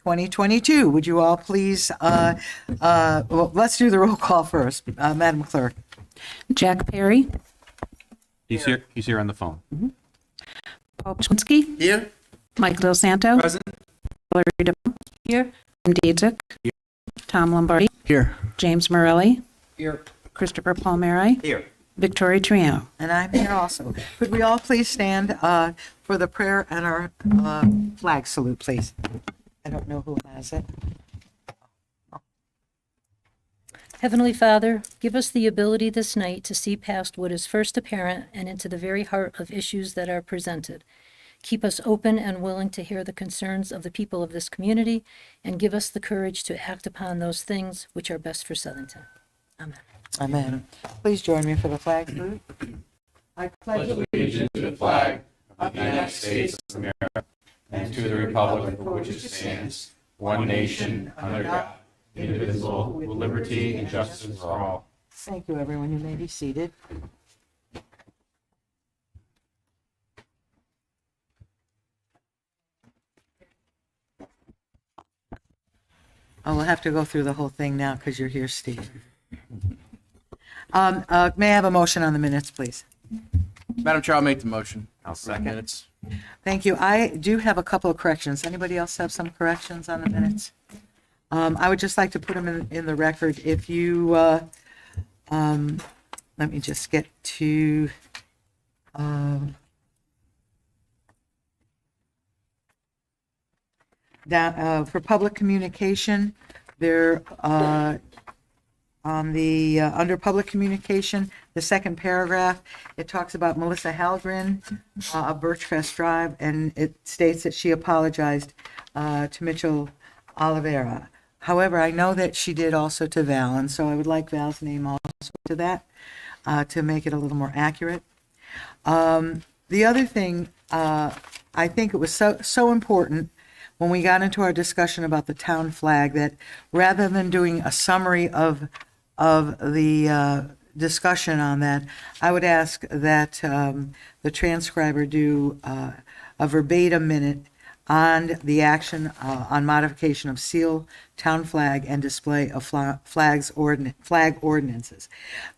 2022. Would you all please, well, let's do the roll call first. Madam Clerk. Jack Perry, He's here on the phone. Paul Pachwinski, Here. Mike Del Santo, Present. Valerie DeBow, here, Jim Dietzick, Tom Lombardi, Here. James Morelli, Here. Christopher Palmieri, Here. Victoria Triano. And I'm here also. Could we all please stand for the prayer and our flag salute, please? I don't know who has it. Heavenly Father, give us the ability this night to see past what is first apparent and into the very heart of issues that are presented. Keep us open and willing to hear the concerns of the people of this community, and give us the courage to act upon those things which are best for Southington. Amen. Amen. Please join me for the flag salute. I pledge Allegiance to the flag of the United States of America and to the republic for which it stands, one nation, under God, indivisible, with liberty and justice for all. Thank you, everyone. You may be seated. Oh, we'll have to go through the whole thing now because you're here, Steve. May I have a motion on the minutes, please? Madam Chair, I'll make the motion. I'll For the second. minutes. Thank you. I do have a couple of corrections. Anybody else have some corrections on the minutes? I would just like to put them in the record. If you, let me just get to, for public communication, there, on the, under public communication, the second paragraph, it talks about Melissa Halgren of Birchcrest Drive, and it states that she apologized to Mitchell Oliveira. However, I know that she did also to Val, and so I would like Val's name also to that to make it a little more accurate. The other thing, I think it was so important when we got into our discussion about the town flag that rather than doing a summary of the discussion on that, I would ask that the transcriber do a verbatim minute on the action on modification of seal, town flag, and display of flag ordinances,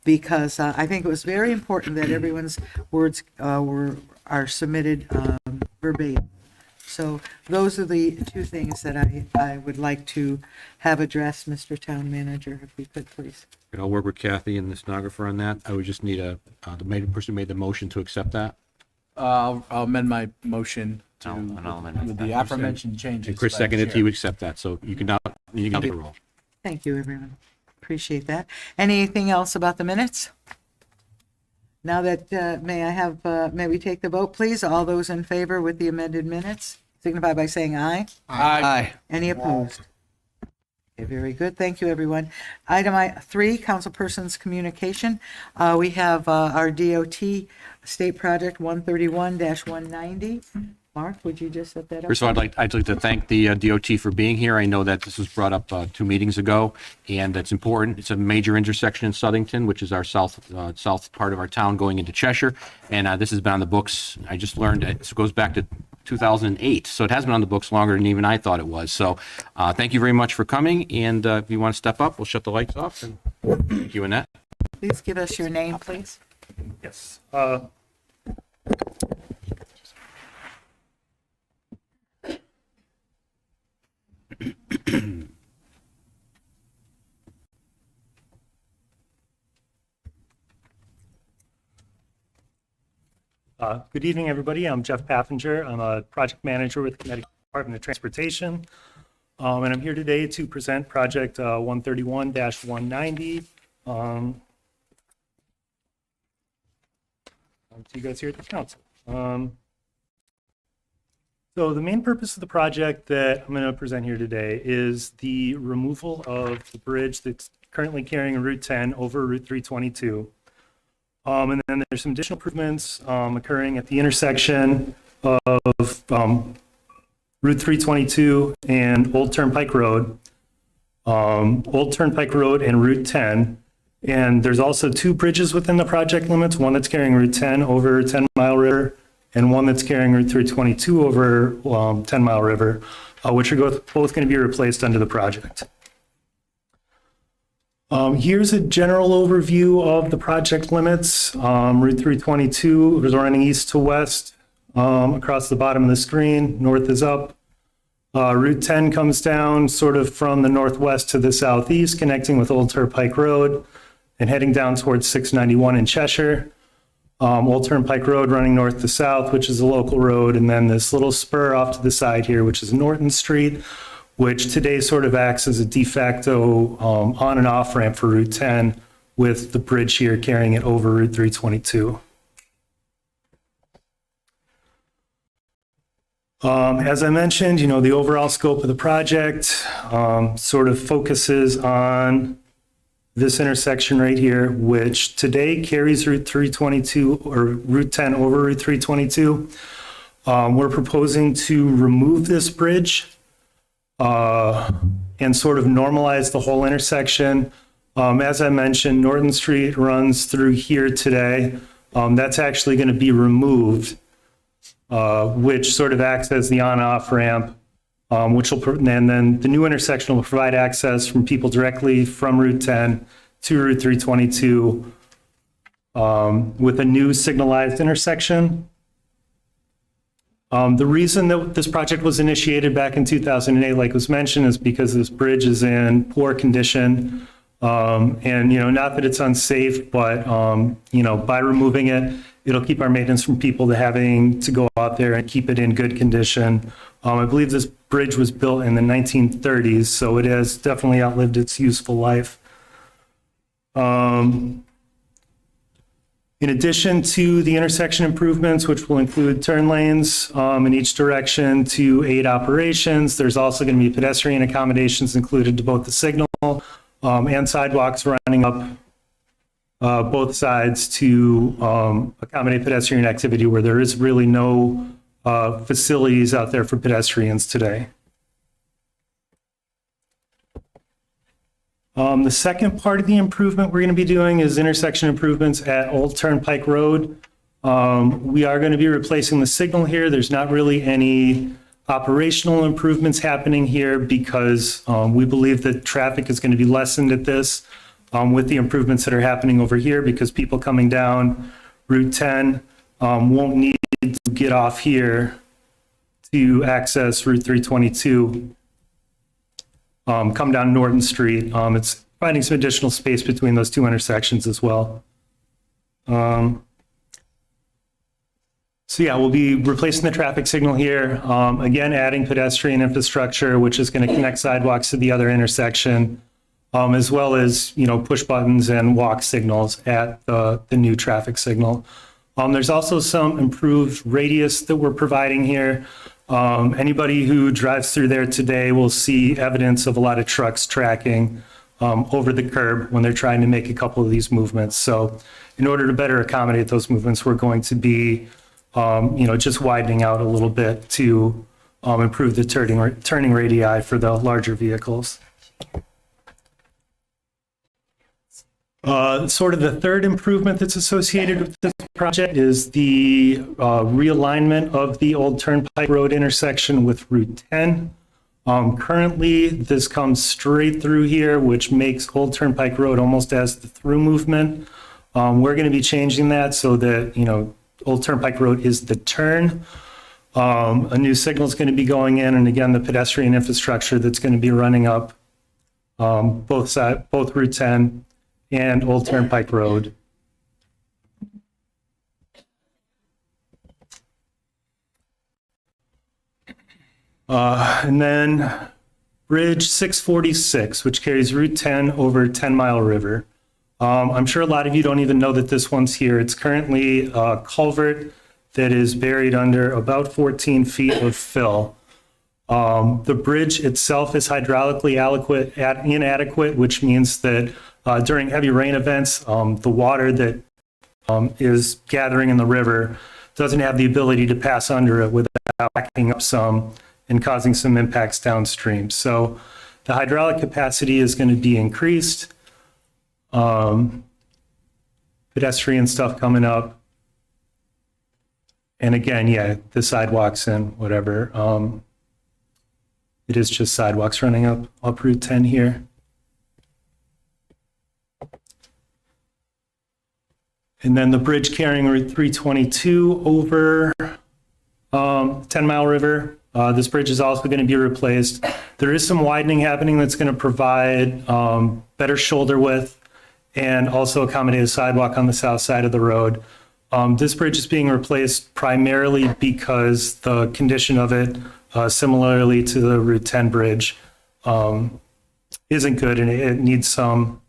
because I think it was very important that everyone's words are submitted verbatim. So those are the two things that I would like to have addressed, Mr. Town Manager, if we could, please. And I'll work with Kathy and the stenographer on that. I would just need the person who made the motion to accept that. I'll amend my motion to, I'll amend it. with the aforementioned changes. And Chris by the seconded, chair. he would accept that, so you can take a roll. Thank you, everyone. Appreciate that. Anything else about the minutes? Now that, may we take the vote, please? All those in favor with the amended minutes, signify by saying aye. Aye. Any opposed? Okay, very good. Thank you, everyone. Item 3, councilperson's communication. We have our DOT state project 131-190. Mark, would you just set that up? First of all, I'd like to thank the DOT for being here. I know that this was brought up 2 meetings ago, and it's important. It's a major intersection in Southington, which is our south part of our town going into Cheshire, and this has been on the books. I just learned it goes back to 2008, so it has been on the books longer than even I thought it was. So thank you very much for coming, and if you want to step up, we'll shut the lights off, and thank you, Annette. Please give us your name, please. Yes. Good evening, everybody. I'm Jeff Paffinger. I'm a project manager with the Connecticut Department of Transportation. And I'm here today to present project 131-190. To you guys here at the council. So the main purpose of the project that I'm going to present here today is the removal of the bridge that's currently carrying Route 10 over Route 322. And then there's some additional improvements occurring at the intersection of Route 322 and Old Turnpike Road, Old Turnpike Road and Route 10. And there's also 2 bridges within the project limits, one that's carrying Route 10 over 10 Mile River and one that's carrying Route 322 over 10 Mile River. which are both going to be replaced under the project. Here's a general overview of the project limits. Route 322 is running east to west across the bottom of the screen. North is up. Route 10 comes down sort of from the northwest to the southeast, connecting with Old Turnpike Road and heading down towards 691 in Cheshire. Old Turnpike Road running north to south, which is a local road, and then this little spur off to the side here, which is Norton Street, which today sort of acts as a de facto on and off ramp for Route 10, with the bridge here carrying it over Route 322. As I mentioned, the overall scope of the project sort of focuses on this intersection right here, which today carries Route 322 or Route 10 over Route 322. We're proposing to remove this bridge and sort of normalize the whole intersection. As I mentioned, Norton Street runs through here today. That's actually going to be removed, which sort of acts as the on-off ramp, and then the new intersection will provide access from people directly from Route 10 to Route 322 with a new signalized intersection. The reason that this project was initiated back in 2008, like was mentioned, is because this bridge is in poor condition. And, not that it's unsafe, but, by removing it, it'll keep our maintenance from people to having to go out there and keep it in good condition. I believe this bridge was built in the 1930s, so it has definitely outlived its useful life. In addition to the intersection improvements, which will include turn lanes in each direction to aid operations, there's also going to be pedestrian accommodations included to both the signal and sidewalks running up both sides to accommodate pedestrian activity where there is really no facilities out there for pedestrians today. The second part of the improvement we're going to be doing is intersection improvements at Old Turnpike Road. We are going to be replacing the signal here. There's not really any operational improvements happening here because we believe that traffic is going to be lessened at this with the improvements that are happening over here, because people coming down Route 10 won't need to get off here to access Route 322. Come down Norton Street. It's finding some additional space between those two intersections as well. So yeah, we'll be replacing the traffic signal here. Again, adding pedestrian infrastructure, which is going to connect sidewalks to the other intersection, as well as, push buttons and walk signals at the new traffic signal. There's also some improved radius that we're providing here. Anybody who drives through there today will see evidence of a lot of trucks tracking over the curb when they're trying to make a couple of these movements. So in order to better accommodate those movements, we're going to be, just widening out a little bit to improve the turning radii for the larger vehicles. Sort of the third improvement that's associated with this project is the realignment of the Old Turnpike Road intersection with Route 10. Currently, this comes straight through here, which makes Old Turnpike Road almost as the through movement. We're going to be changing that so that, Old Turnpike Road is the turn. A new signal is going to be going in, and again, the pedestrian infrastructure that's going to be running up both Route 10 and Old Turnpike Road. And then Bridge 646, which carries Route 10 over 10 Mile River. I'm sure a lot of you don't even know that this one's here. It's currently a culvert that is buried under about 14 feet of fill. The bridge itself is hydraulically inadequate, which means that during heavy rain events, the water that is gathering in the river doesn't have the ability to pass under it without backing up some and causing some impacts downstream. So the hydraulic capacity is going to be increased. Pedestrian stuff coming up. And again, yeah, the sidewalks and whatever. It is just sidewalks running up Route 10 here. And then the bridge carrying Route 322 over 10 Mile River. This bridge is also going to be replaced. There is some widening happening that's going to provide better shoulder width and also accommodate a sidewalk on the south side of the road. This bridge is being replaced primarily because the condition of it, similarly to the Route 10 bridge, isn't good, and it needs some.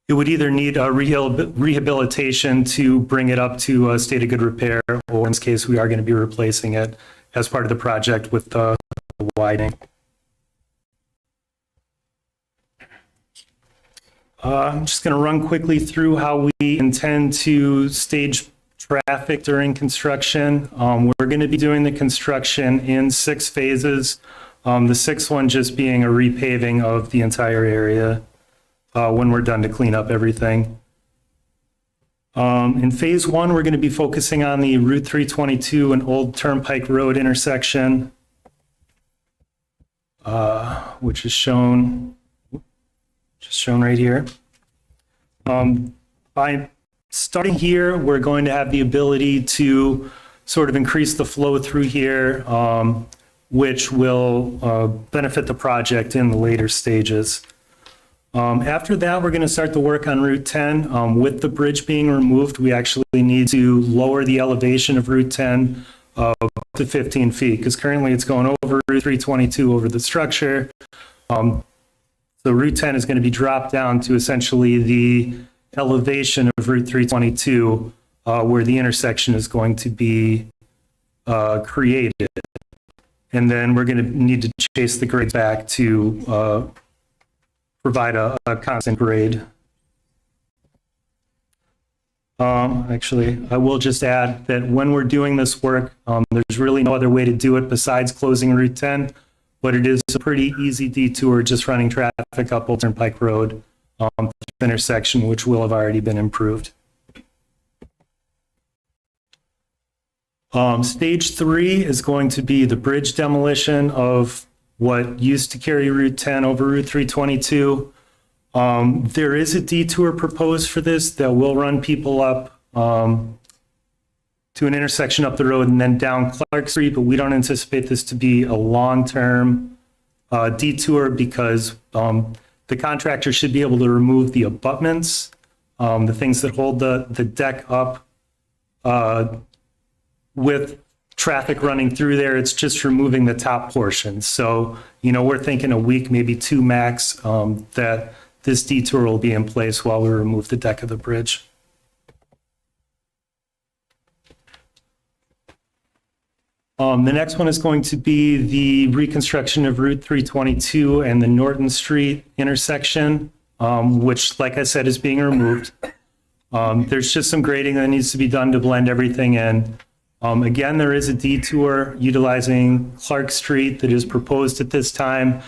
It would either need a rehabilitation to bring it up to a state of good repair, or in this case, we are going to be replacing it as part of the project with the widening. I'm just going to run quickly through how we intend to stage traffic during construction. We're going to be doing the construction in 6 phases. The sixth one just being a repaving of the entire area when we're done to clean up everything. In phase 1, we're going to be focusing on the Route 322 and Old Turnpike Road intersection, which is shown right here. By starting here, we're going to have the ability to sort of increase the flow through here, which will benefit the project in the later stages. After that, we're going to start the work on Route 10. With the bridge being removed, we actually need to lower the elevation of Route 10 up to 15 feet, because currently it's going over Route 322 over the structure. So Route 10 is going to be dropped down to essentially the elevation of Route 322, where the intersection is going to be created. And then we're going to need to chase the grade back to provide a constant grade. Actually, I will just add that when we're doing this work, there's really no other way to do it besides closing Route 10, but it is a pretty easy detour just running traffic up Old Turnpike Road, the intersection, which will have already been improved. Stage 3 is going to be the bridge demolition of what used to carry Route 10 over Route 322. There is a detour proposed for this that will run people up to an intersection up the road and then down Clark Street, but we don't anticipate this to be a long-term detour because the contractor should be able to remove the abutments, the things that hold the deck up with traffic running through there. It's just removing the top portion. So, we're thinking a week, maybe 2 max, that this detour will be in place while we remove the deck of the bridge. The next one is going to be the reconstruction of Route 322 and the Norton Street intersection, which, like I said, is being removed. There's just some grading that needs to be done to blend everything in. Again, there is a detour utilizing Clark Street that is proposed at this time.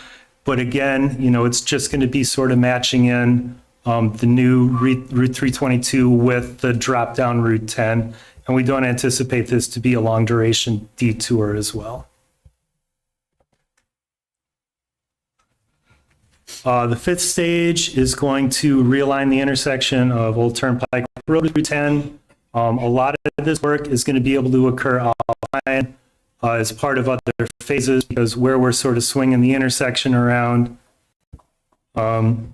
But again, it's just going to be sort of matching in the new Route 322 with the drop down Route 10. And we don't anticipate this to be a long duration detour as well. The 5th stage is going to realign the intersection of Old Turnpike Road Route 10. A lot of this work is going to be able to occur offline as part of other phases, because where we're sort of swinging the intersection around, that'll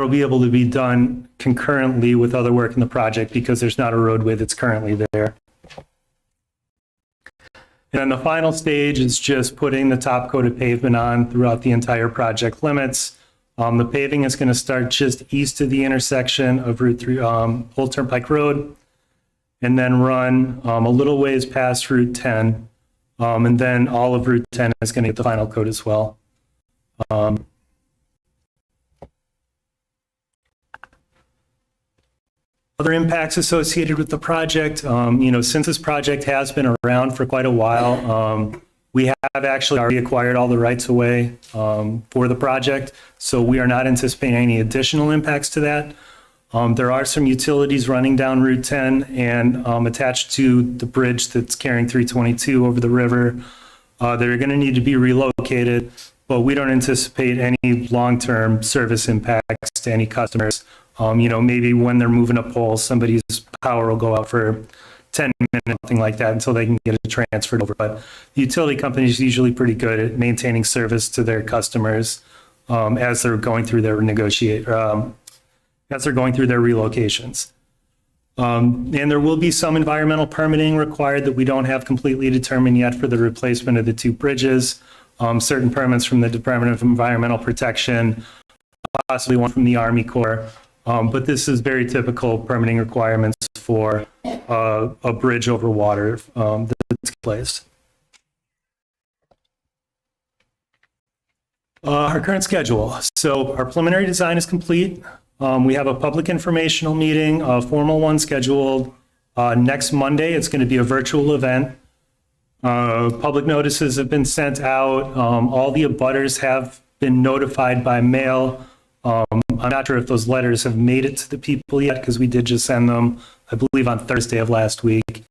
be able to be done concurrently with other work in the project because there's not a roadway that's currently there. And then the final stage is just putting the top coat of pavement on throughout the entire project limits. The paving is going to start just east of the intersection of Route 3, Old Turnpike Road, and then run a little ways past Route 10. And then all of Route 10 is going to get the final coat as well. Other impacts associated with the project, since this project has been around for quite a while, we have actually already acquired all the rights of way for the project, so we are not anticipating any additional impacts to that. There are some utilities running down Route 10 and attached to the bridge that's carrying 322 over the river. They're going to need to be relocated, but we don't anticipate any long-term service impacts to any customers. Maybe when they're moving a pole, somebody's power will go out for 10 minutes, something like that, until they can get it transferred over. But the utility company is usually pretty good at maintaining service to their customers as they're going through their relocations. And there will be some environmental permitting required that we don't have completely determined yet for the replacement of the two bridges. Certain permits from the Department of Environmental Protection, possibly one from the Army Corps. But this is very typical permitting requirements for a bridge over water that's placed. Our current schedule. So our preliminary design is complete. We have a public informational meeting, a formal one scheduled next Monday. It's going to be a virtual event. Public notices have been sent out. All the abutters have been notified by mail. I'm not sure if those letters have made it to the people yet because we did just send them, I believe, on Thursday of last week.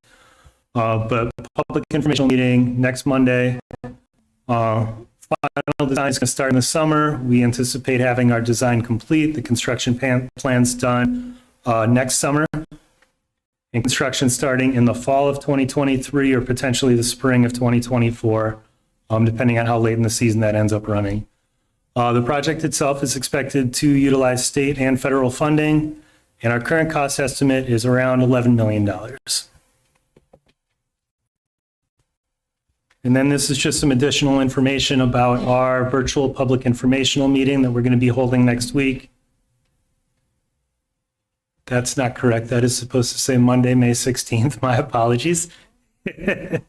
But public informational meeting next Monday. Final design is going to start in the summer. We anticipate having our design complete, the construction plans done next summer, and construction starting in the fall of 2023 or potentially the spring of 2024, depending on how late in the season that ends up running. The project itself is expected to utilize state and federal funding, and our current cost estimate is around $11 million. And then this is just some additional information about our virtual public informational meeting that we're going to be holding next week. That's not correct. That is supposed to say Monday, May 16th. My apologies. We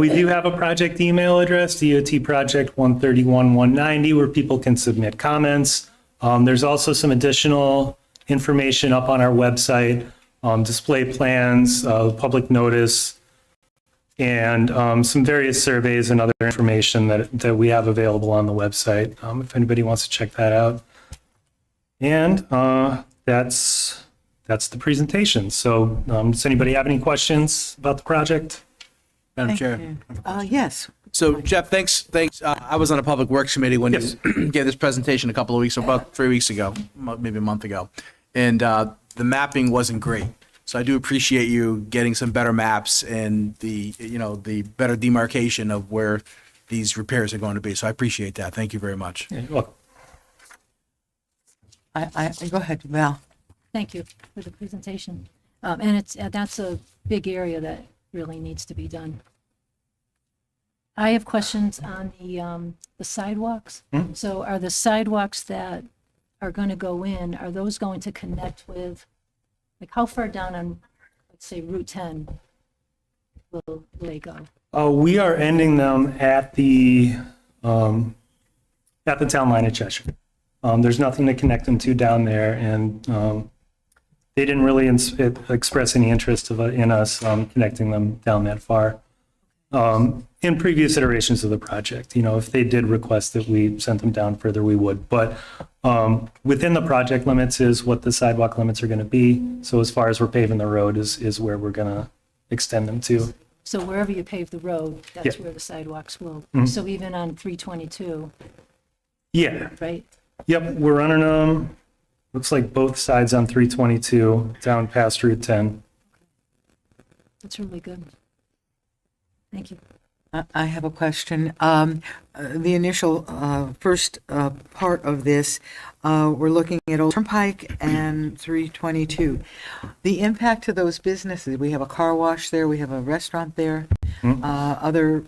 do have a project email address, dotproject131190, where people can submit comments. There's also some additional information up on our website, display plans, public notice, and some various surveys and other information that we have available on the website, if anybody wants to check that out. And that's the presentation. So does anybody have any questions about the project? Madam Thank Chair. you. Yes. So Jeff, thanks. I was on a public works committee when you gave this presentation a couple of weeks, about 3 weeks ago, maybe a month ago. And the mapping wasn't great. So I do appreciate you getting some better maps and the better demarcation of where these repairs are going to be. So I appreciate that. Thank you very much. Yeah, you're welcome. I go ahead, Val. Thank you for the presentation. And that's a big area that really needs to be done. I have questions on the sidewalks. So are the sidewalks that are going to go in, are those going to connect with, like how far down on, let's say, Route 10 will they go? We are ending them at the town line of Cheshire. There's nothing to connect them to down there, and they didn't really express any interest in us connecting them down that far. In previous iterations of the project, if they did request that we sent them down further, we would. But within the project limits is what the sidewalk limits are going to be. So as far as we're paving the road is where we're going to extend them to. So wherever you pave the road, that's where the sidewalks will. So even on 322, Yeah. right? Yep. We're running them. Looks like both sides on 322 down past Route 10. That's really good. Thank you. I have a question. The initial first part of this, we're looking at Old Turnpike and 322. The impact to those businesses, we have a car wash there, we have a restaurant there, other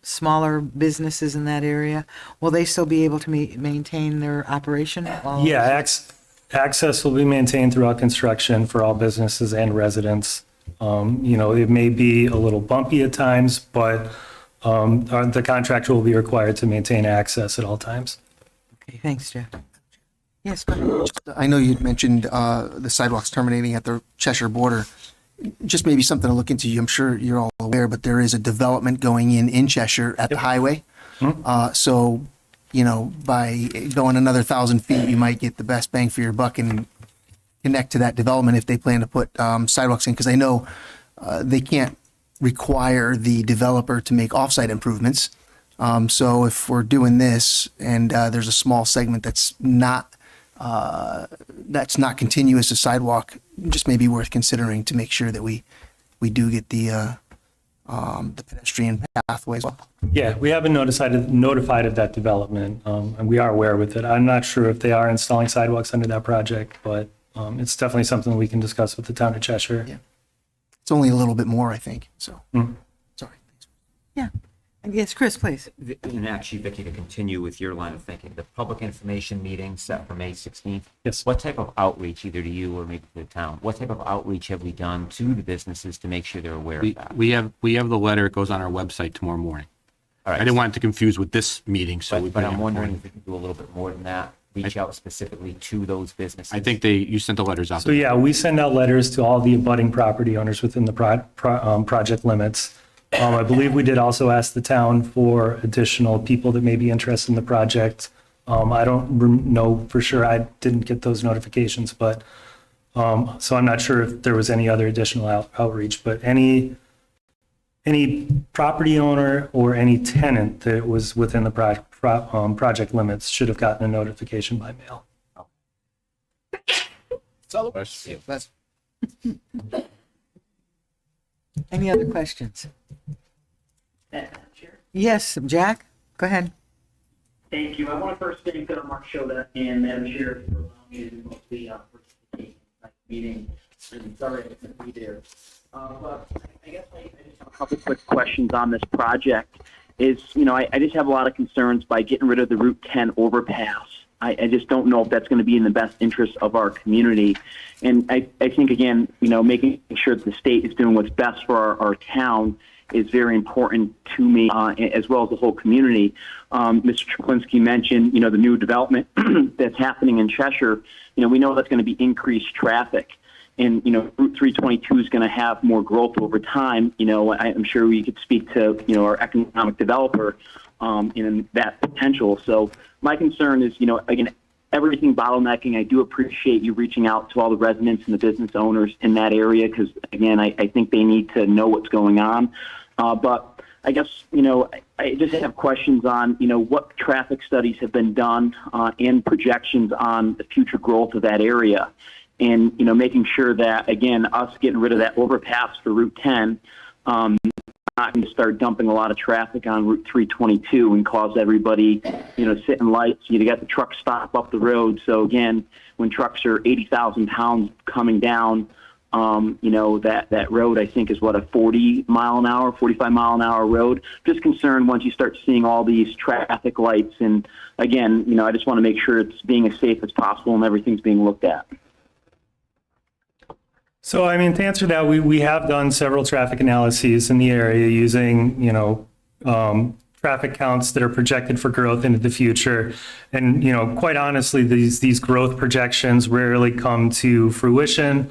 smaller businesses in that area. Will they still be able to maintain their operation? Yeah, access will be maintained throughout construction for all businesses and residents. It may be a little bumpy at times, but the contractor will be required to maintain access at all times. Okay, thanks, Jeff. Yes, go ahead. I know you'd mentioned the sidewalks terminating at the Cheshire border. Just maybe something to look into. I'm sure you're all aware, but there is a development going in Cheshire at the highway. So, by going another 1,000 feet, you might get the best bang for your buck and connect to that development if they plan to put sidewalks in. Because I know they can't require the developer to make offsite improvements. So if we're doing this and there's a small segment that's not continuous to sidewalk, just may be worth considering to make sure that we do get the pedestrian pathways. Yeah, we have been notified of that development, and we are aware with it. I'm not sure if they are installing sidewalks under that project, but it's definitely something we can discuss with the town of Cheshire. Yeah. It's only a little bit more, I think. So, sorry. Yeah. Yes, Chris, please. And actually, Vicky, to continue with your line of thinking, the public information meeting set for May 16th. Yes. What type of outreach, either to you or maybe to the town, what type of outreach have we done to the businesses to make sure they're aware of that? We have the letter. It goes on our website tomorrow morning. All right. I didn't want it to confuse with this meeting, so we. But I'm wondering if we can do a little bit more than that, reach out specifically to those businesses. I think you sent the letters out. So yeah, we send out letters to all the abutting property owners within the project limits. I believe we did also ask the town for additional people that may be interested in the project. I don't know for sure. I didn't get those notifications, but so I'm not sure if there was any other additional outreach. But any property owner or any tenant that was within the project limits should have gotten a notification by mail. Any other questions? Yes, Jack, go ahead. Thank you. I want to first thank Mark Shoda and Madam Chair for allowing me to mostly participate in tonight's meeting. And sorry I couldn't be there. But I guess I just have a couple quick questions on this project. I just have a lot of concerns by getting rid of the Route 10 overpass. I just don't know if that's going to be in the best interest of our community. And I think, again, making sure that the state is doing what's best for our town is very important to me, as well as the whole community. Mr. Czerplinski mentioned, the new development that's happening in Cheshire. We know that's going to be increased traffic. And, Route 322 is going to have more growth over time. I'm sure we could speak to, our economic developer in that potential. So my concern is, again, everything bottlenecking. I do appreciate you reaching out to all the residents and the business owners in that area because, again, I think they need to know what's going on. But I guess, I just have questions on, what traffic studies have been done and projections on the future growth of that area. And, making sure that, again, us getting rid of that overpass for Route 10, not going to start dumping a lot of traffic on Route 322 and cause everybody, sit in lights. You got the truck stop up the road. So again, when trucks are 80,000 pounds coming down, that road I think is a 45 mile an hour road. Just concerned once you start seeing all these traffic lights. And again, I just want to make sure it's being as safe as possible and everything's being looked at. So, to answer that, we have done several traffic analyses in the area using, traffic counts that are projected for growth into the future. And, quite honestly, these growth projections rarely come to fruition.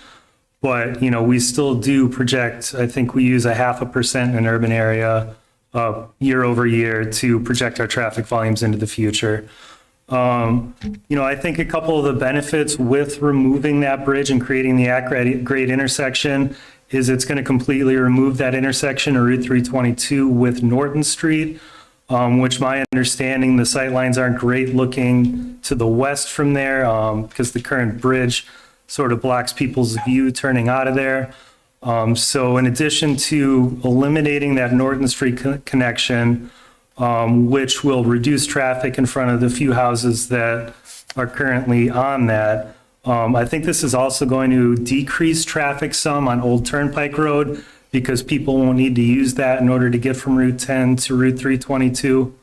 But, we still do project, I think we use 0.5% in an urban area year over year to project our traffic volumes into the future. I think a couple of the benefits with removing that bridge and creating the at-grade intersection is it's going to completely remove that intersection of Route 322 with Norton Street, which my understanding, the sight lines aren't great looking to the west from there because the current bridge sort of blocks people's view turning out of there. So in addition to eliminating that Norton Street connection, which will reduce traffic in front of the few houses that are currently on that. I think this is also going to decrease traffic some on Old Turnpike Road because people won't need to use that in order to get from Route 10 to Route 322.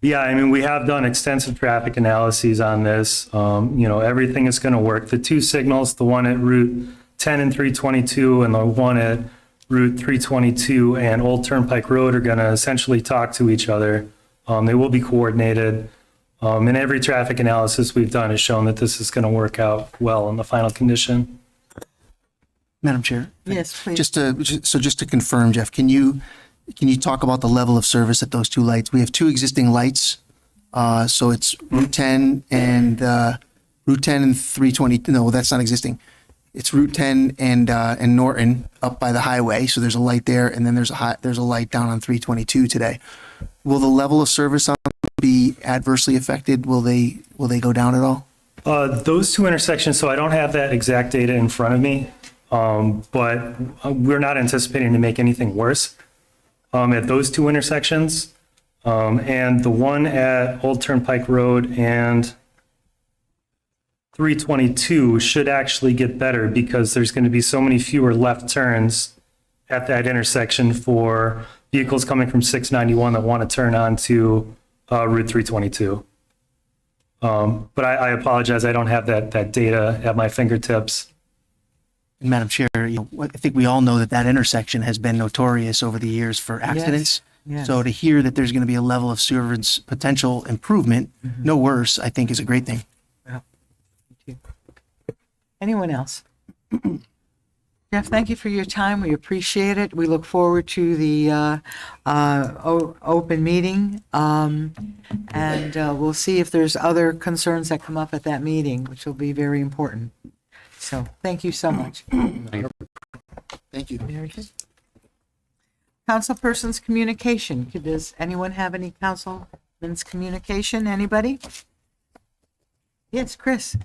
We have done extensive traffic analyses on this. Everything is going to work. The two signals, the one at Route 10 and 322 and the one at Route 322 and Old Turnpike Road are going to essentially talk to each other. They will be coordinated. And every traffic analysis we've done has shown that this is going to work out well in the final condition. Madam Chair? Yes, please. Just to confirm, Jeff, can you talk about the level of service at those two lights? We have two existing lights. So it's Route 10 and 320. No, that's not existing. It's Route 10 and Norton up by the highway. So there's a light there, and then there's a light down on 322 today. Will the level of service on be adversely affected? Will they go down at all? Those two intersections, so I don't have that exact data in front of me, but we're not anticipating to make anything worse at those two intersections. And the one at Old Turnpike Road and 322 should actually get better because there's going to be so many fewer left turns at that intersection for vehicles coming from 691 that want to turn onto Route 322. But I apologize, I don't have that data at my fingertips. And Madam Chair, I think we all know that intersection has been notorious over the years for accidents. yes. So to hear that there's going to be a level of service potential improvement, no worse, I think is a great thing. Anyone else? Jeff, thank you for your time. We appreciate it. We look forward to the open meeting. And we'll see if there's other concerns that come up at that meeting, which will be very important. So thank you so much. Thank you. Very good. Councilperson's communication. Does anyone have any councilman's communication? Anybody? Yes, Chris.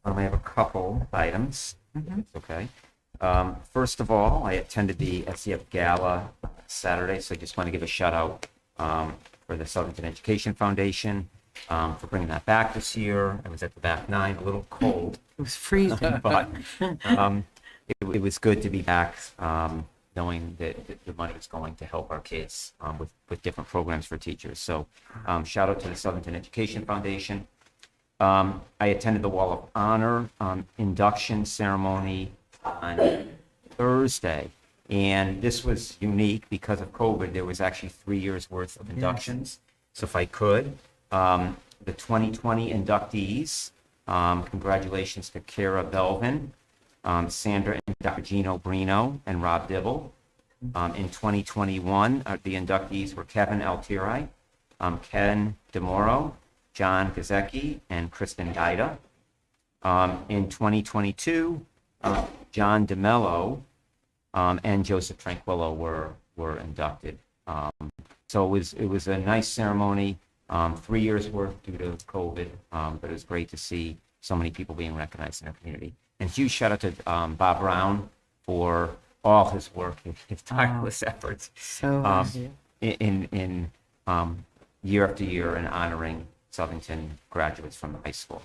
I have a couple items. It's okay. First of all, I attended the SCF Gala Saturday, so I just want to give a shout out for the Southington Education Foundation for bringing that back this year. I was at the back nine, a little cold, It was freezing. but it was good to be back, knowing that the money was going to help our kids with different programs for teachers. So shout out to the Southington Education Foundation. I attended the Wall of Honor induction ceremony on Thursday, and this was unique because of COVID. There was actually 3 years worth of inductions. So if I could, the 2020 inductees, congratulations to Kara Belvin, Sandra and Dr. Gino Brino, and Rob Dibble. In 2021, the inductees were Kevin Altieri, Ken DeMoro, John Gazecki, and Kristen Gaida. In 2022, John DeMello and Joseph Tranquillo were inducted. So it was a nice ceremony, 3 years worth due to COVID, but it was great to see so many people being recognized in our community. And huge shout out to Bob Brown for all his work, his tireless efforts So in year after year in honoring Southington graduates from the high school.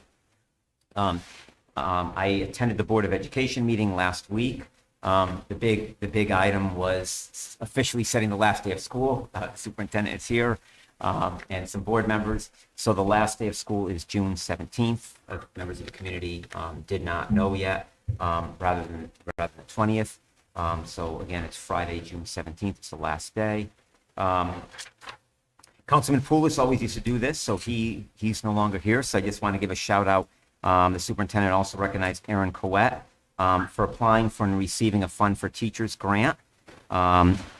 I attended the Board of Education meeting last week. The big item was officially setting the last day of school. The superintendent is here, and some board members. So the last day of school is June 17th. Members of the community did not know yet, rather than the 20th. So again, it's Friday, June 17th. It's the last day. Councilman Poulos always used to do this, so he's no longer here. So I just want to give a shout out. The superintendent also recognized Erin Coette for applying for and receiving a Fund for Teachers grant.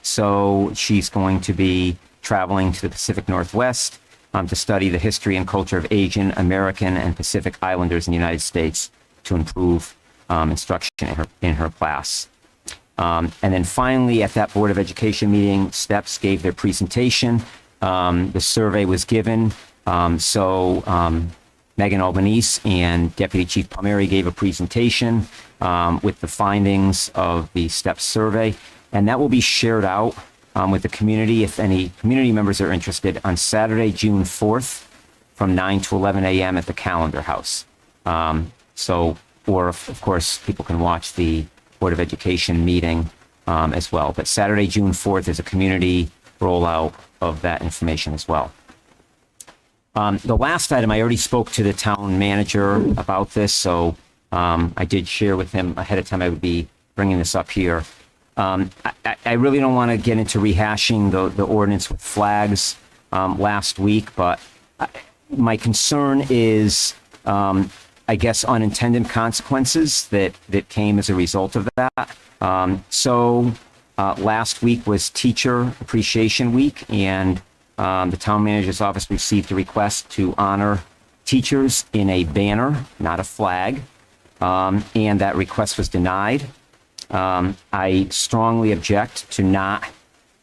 So she's going to be traveling to the Pacific Northwest to study the history and culture of Asian, American, and Pacific Islanders in the United States to improve instruction in her class. And then finally, at that Board of Education meeting, STEPS gave their presentation. The survey was given. Megan Albanese and Deputy Chief Palmieri gave a presentation with the findings of the STEPS survey, and that will be shared out with the community if any community members are interested on Saturday, June 4th from 9 to 11 a.m. at the Calendar House. Or of course, people can watch the Board of Education meeting as well. But Saturday, June 4th is a community rollout of that information as well. The last item, I already spoke to the town manager about this, so I did share with him ahead of time I would be bringing this up here. I really don't want to get into rehashing the ordinance with flags last week, but my concern is, I guess, unintended consequences that came as a result of that. Last week was Teacher Appreciation Week, and the town manager's office received a request to honor teachers in a banner, not a flag. and that request was denied. I strongly object to not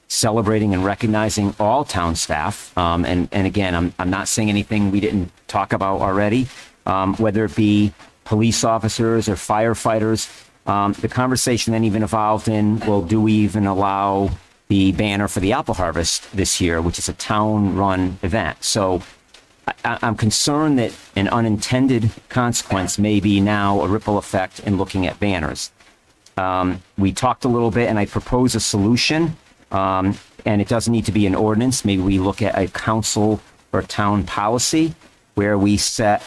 celebrating and recognizing all town staff. And again, I'm not saying anything we didn't talk about already, whether it be police officers or firefighters. The conversation then even evolved in, well, do we even allow the banner for the apple harvest this year, which is a town-run event? So I'm concerned that an unintended consequence may be now a ripple effect in looking at banners. We talked a little bit, and I proposed a solution, and it doesn't need to be an ordinance. Maybe we look at a council or town policy where we set,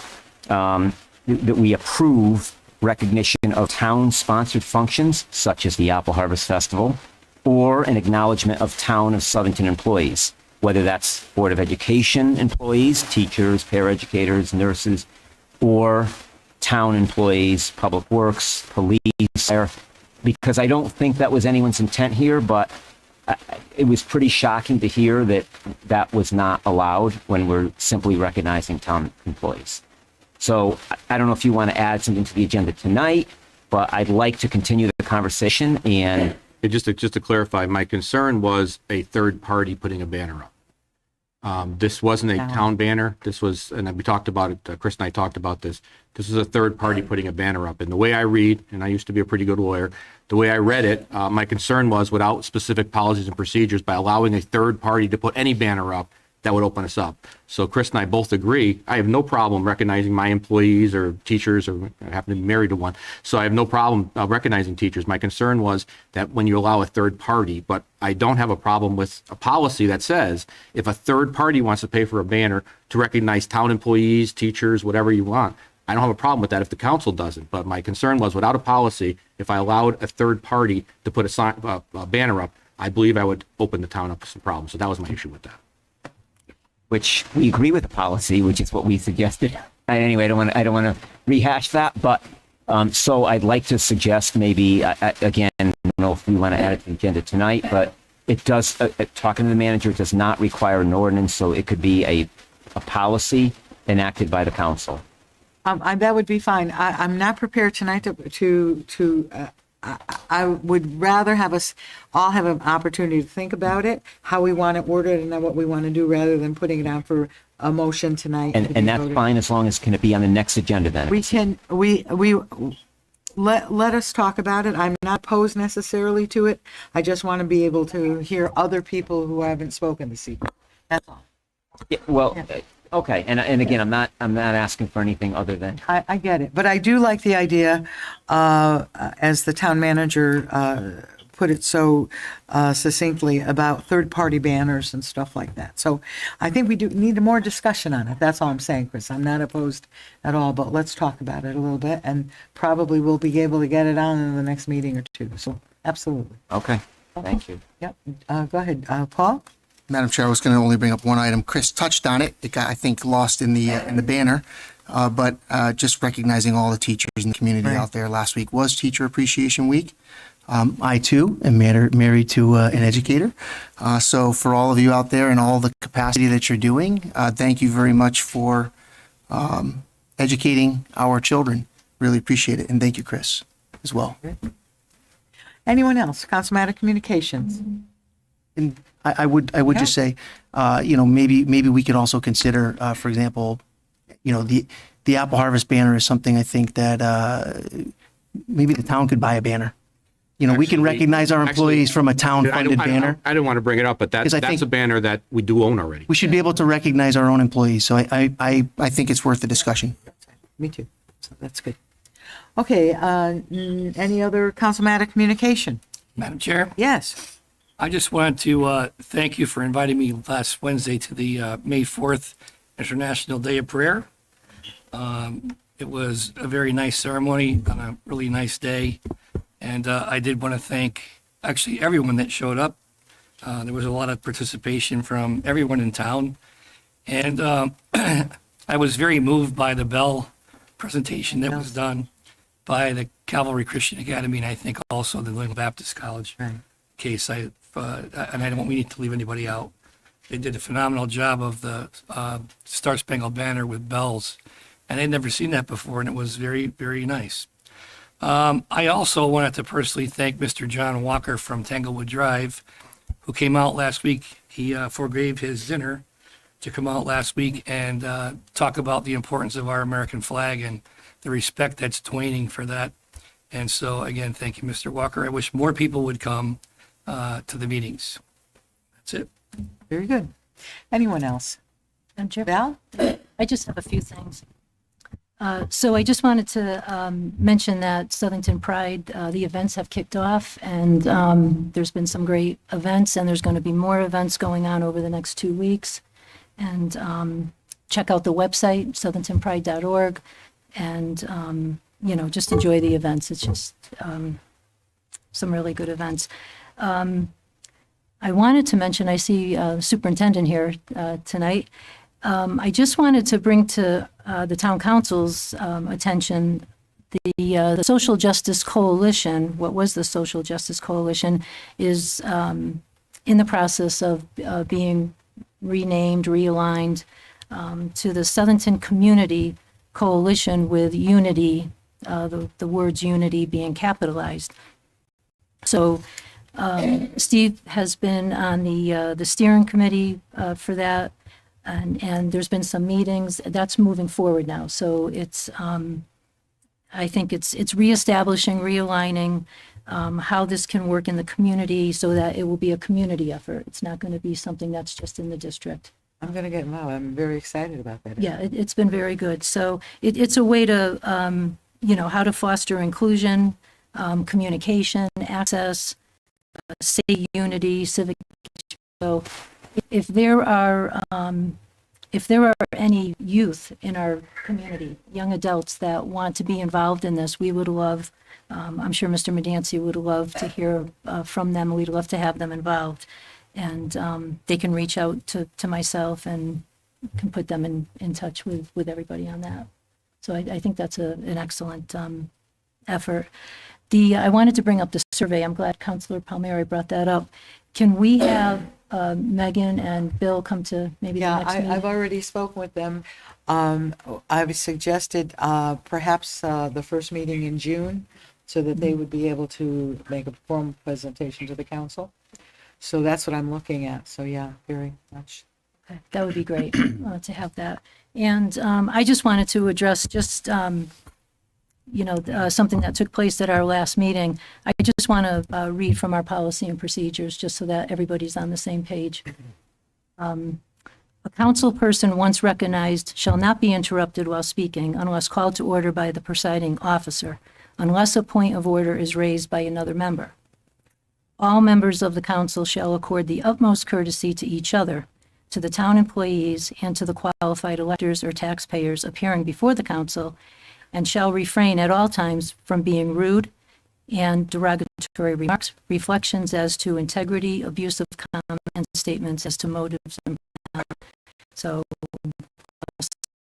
that we approve recognition of town-sponsored functions, such as the Apple Harvest Festival, or an acknowledgement of town of Southington employees, whether that's Board of Education employees, teachers, paraeducators, nurses, or town employees, public works, police, fire, because I don't think that was anyone's intent here, but it was pretty shocking to hear that that was not allowed when we're simply recognizing town employees. So I don't know if you want to add something to the agenda tonight, but I'd like to continue the conversation. And Just to clarify, my concern was a third party putting a banner up. This wasn't a town banner. This was, and we talked about it, Chris and I talked about this. This is a third party putting a banner up. And the way I read, and I used to be a pretty good lawyer, the way I read it, my concern was without specific policies and procedures, by allowing a third party to put any banner up, that would open us up. So Chris and I both agree. I have no problem recognizing my employees or teachers, or I happen to be married to one. So I have no problem recognizing teachers. My concern was that when you allow a third party, but I don't have a problem with a policy that says if a third party wants to pay for a banner to recognize town employees, teachers, whatever you want, I don't have a problem with that if the council doesn't. But my concern was without a policy, if I allowed a third party to put a banner up, I believe I would open the town up to some problems. So that was my issue with that. which we agree with the policy, which is what we suggested. Anyway, I don't want to rehash that, but so I'd like to suggest maybe, again, I don't know if we want to add it to the agenda tonight, but it does, talking to the manager, it does not require an ordinance, so it could be a policy enacted by the council. That would be fine. I'm not prepared tonight I would rather have us all have an opportunity to think about it, how we want it worded and then what we want to do, rather than putting it on for a motion tonight. And that's fine, as long as can it be on the next agenda then? Let us talk about it. I'm not opposed necessarily to it. I just want to be able to hear other people who haven't spoken this evening. That's all. Yeah, well, okay, and again, I'm not asking for anything other than. I get it, but I do like the idea, as the town manager put it so succinctly, about third-party banners and stuff like that. So I think we do need more discussion on it. That's all I'm saying, Chris. I'm not opposed at all, but let's talk about it a little bit, and probably we'll be able to get it on in the next meeting or two. So absolutely. Okay, thank you. Yep. Go ahead, Paul. Madam Chair, I was going to only bring up one item. Chris touched on it. It got, I think, lost in the banner. But just recognizing all the teachers in the community Right. out there. Last week was Teacher Appreciation Week. I, too, am married to an educator. So for all of you out there and all the capacity that you're doing, thank you very much for educating our children. Really appreciate it. And thank you, Chris, as well. Anyone else? Councilmatic Communications. And I would just say, maybe we could also consider, for example, the Apple Harvest banner is something I think that maybe the town could buy a banner. We can recognize our employees from a town-funded banner. I didn't want to bring it up, but that's a banner that we do own already. We should be able to recognize our own employees. So I think it's worth the discussion. Me too. So that's good. Okay, any other councilmatic communication? Madam Chair, Yes. I just wanted to thank you for inviting me last Wednesday to the May 4th International Day of Prayer. It was a very nice ceremony on a really nice day. And I did want to thank actually everyone that showed up. There was a lot of participation from everyone in town. And I was very moved by the bell presentation that was done by the Calvary Christian Academy, and I think also the Little Baptist College. Right. Case, and I don't mean to leave anybody out. They did a phenomenal job of the Star Spangled Banner with bells, and I'd never seen that before, and it was very, very nice. I also wanted to personally thank Mr. John Walker from Tanglewood Drive, who came out last week. He forgave his dinner to come out last week and talk about the importance of our American flag and the respect that's waning for that. And so, again, thank you, Mr. Walker. I wish more people would come to the meetings. That's it. Very good. Anyone else? Madam Chair? Val? I just have a few things. So I just wanted to mention that Southington Pride, the events have kicked off, and there's been some great events, and there's going to be more events going on over the next 2 weeks. And check out the website, southingtonpride.org, and, just enjoy the events. It's just some really good events. I wanted to mention, I see the superintendent here tonight. I just wanted to bring to the town council's attention the Social Justice Coalition. What was the Social Justice Coalition is in the process of being renamed, realigned to the Southington Community Coalition with unity, the words unity being capitalized. So Steve has been on the steering committee for that. And there's been some meetings that's moving forward now. So it's, I think it's reestablishing, realigning how this can work in the community so that it will be a community effort. It's not going to be something that's just in the district. I'm going to get involved. I'm very excited about that. Yeah, it's been very good. So it's a way to, how to foster inclusion, communication, access, say unity, civic. So if there are any youth in our community, young adults that want to be involved in this, we would love, I'm sure Mr. Medancy would love to hear from them. We'd love to have them involved. And they can reach out to myself and can put them in touch with everybody on that. So I think that's an excellent effort. I wanted to bring up the survey. I'm glad Councilor Palmieri brought that up. Can we have Megan and Bill come to maybe the Yeah, next meeting? I've already spoken with them. I've suggested perhaps the first meeting in June so that they would be able to make a formal presentation to the council. So that's what I'm looking at. So yeah, very much. Okay, that would be great to have that. And I just wanted to address just, something that took place at our last meeting. I just want to read from our policy and procedures just so that everybody's on the same page. A council person once recognized shall not be interrupted while speaking unless called to order by the presiding officer, unless a point of order is raised by another member. All members of the council shall accord the utmost courtesy to each other, to the town employees, and to the qualified electors or taxpayers appearing before the council, and shall refrain at all times from being rude and derogatory remarks, reflections as to integrity, abusive comments, and statements as to motives and so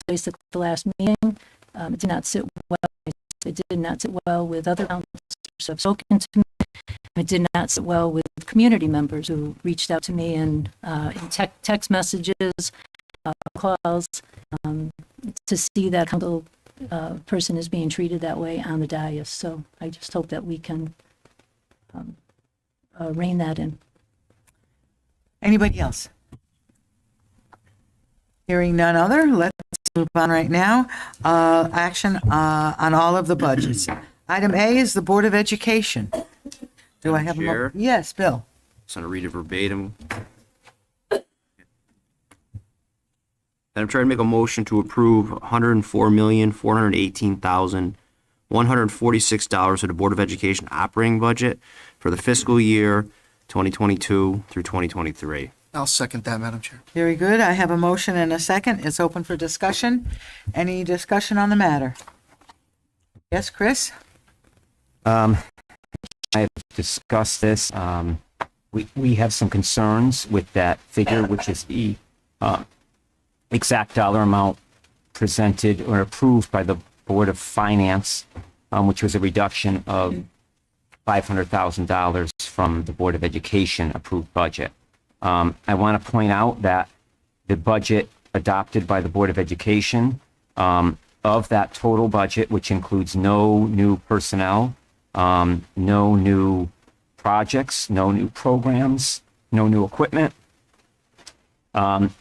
basically the last meeting, it did not sit well. It did not sit well with other councilors who have spoken to me. It did not sit well with community members who reached out to me in text messages, calls, to see that council person is being treated that way on the dais. So I just hope that we can rein that in. Anybody else? Hearing none other, let's move on right now. Action on all of the budgets. Item A is the Board of Education. Do I have a Chair? Yes, Bill. Just want to read it verbatim. Madam Chair, I'd make a motion to approve $104,418,146 of the Board of Education operating budget for the fiscal year 2022 through 2023. I'll second that, Madam Chair. Very good. I have a motion and a second. It's open for discussion. Any discussion on the matter? Yes, Chris? I've discussed this. We have some concerns with that figure, which is the exact dollar amount presented or approved by the Board of Finance, which was a reduction of $500,000 from the Board of Education approved budget. I want to point out that the budget adopted by the Board of Education of that total budget, which includes no new personnel, no new projects, no new programs, no new equipment. And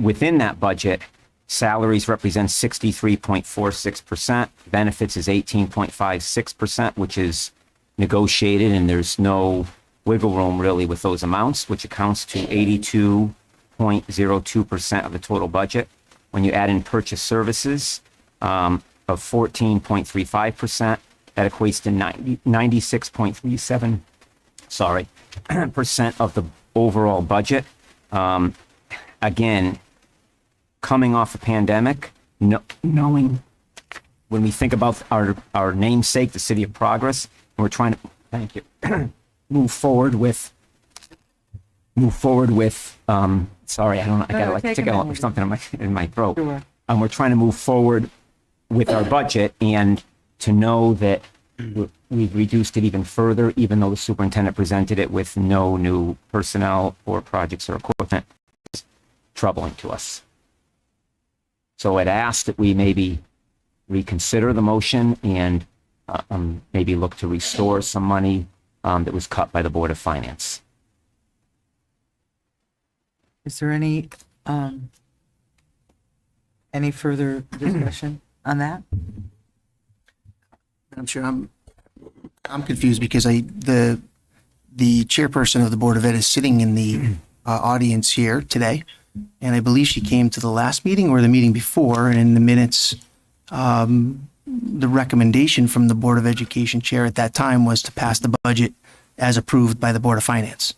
within that budget, salaries represent 63.46%, benefits is 18.56%, which is negotiated, and there's no wiggle room really with those amounts, which accounts to 82.02% of the total budget. When you add in purchase services of 14.35%, that equates to 96.37, percent of the overall budget. Again, coming off a pandemic, knowing when we think about our namesake, the City of Progress, we're trying to, thank you, move forward with, sorry, I gotta like take a tickle or minute. something in my throat. Sure. We're trying to move forward with our budget, and to know that we've reduced it even further, even though the superintendent presented it with no new personnel or projects or equipment, is troubling to us. So I'd ask that we maybe reconsider the motion and maybe look to restore some money that was cut by the Board of Finance. Is there any further discussion on that? I'm sure I'm confused because the chairperson of the Board of Ed is sitting in the audience here today, and I believe she came to the last meeting or the meeting before, and in the minutes, the recommendation from the Board of Education chair at that time was to pass the budget as approved by the Board of Finance.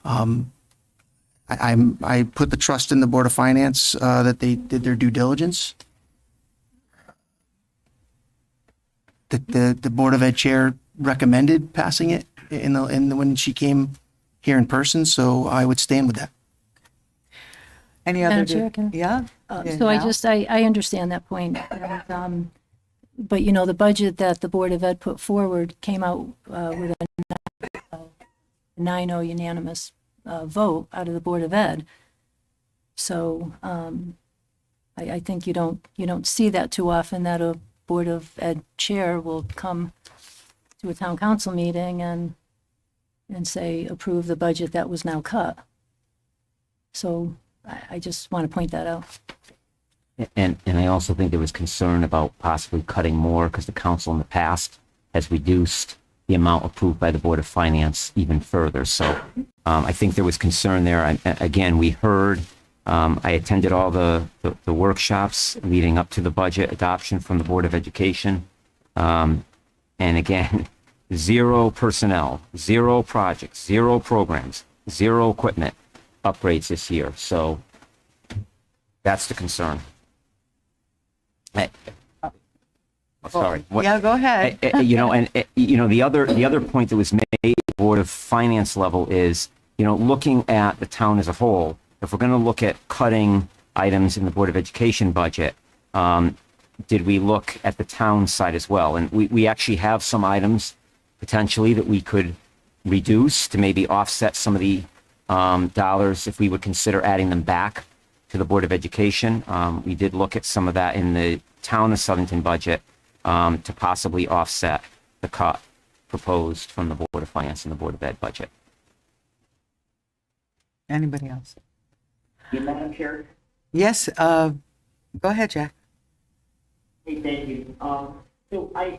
I put the trust in the Board of Finance that they did their due diligence. That the Board of Ed chair recommended passing it when she came here in person, so I would stand with that. Any other? Madam Chair, can- Yeah? So Now? I understand that point. And, but you know, the budget that the Board of Ed put forward came out with a 9-0 unanimous vote out of the Board of Ed. So I think you don't see that too often, that a Board of Ed chair will come to a town council meeting and say, approve the budget that was now cut. So I just want to point that out. And I also think there was concern about possibly cutting more because the council in the past has reduced the amount approved by the Board of Finance even further. So I think there was concern there. Again, we heard, I attended all the workshops leading up to the budget adoption from the Board of Education. And again, 0 personnel, 0 projects, 0 programs, 0 equipment upgrades this year. So that's the concern. Sorry. What- Yeah, go ahead. The other point that was made at the Board of Finance level is, looking at the town as a whole, if we're going to look at cutting items in the Board of Education budget, did we look at the town side as well? And we actually have some items potentially that we could reduce to maybe offset some of the dollars if we would consider adding them back to the Board of Education. We did look at some of that in the town of Southington budget to possibly offset the cut proposed from the Board of Finance and the Board of Ed budget. Anybody else? Madam Chair? Yes, go ahead, Jack. Hey, thank you. So I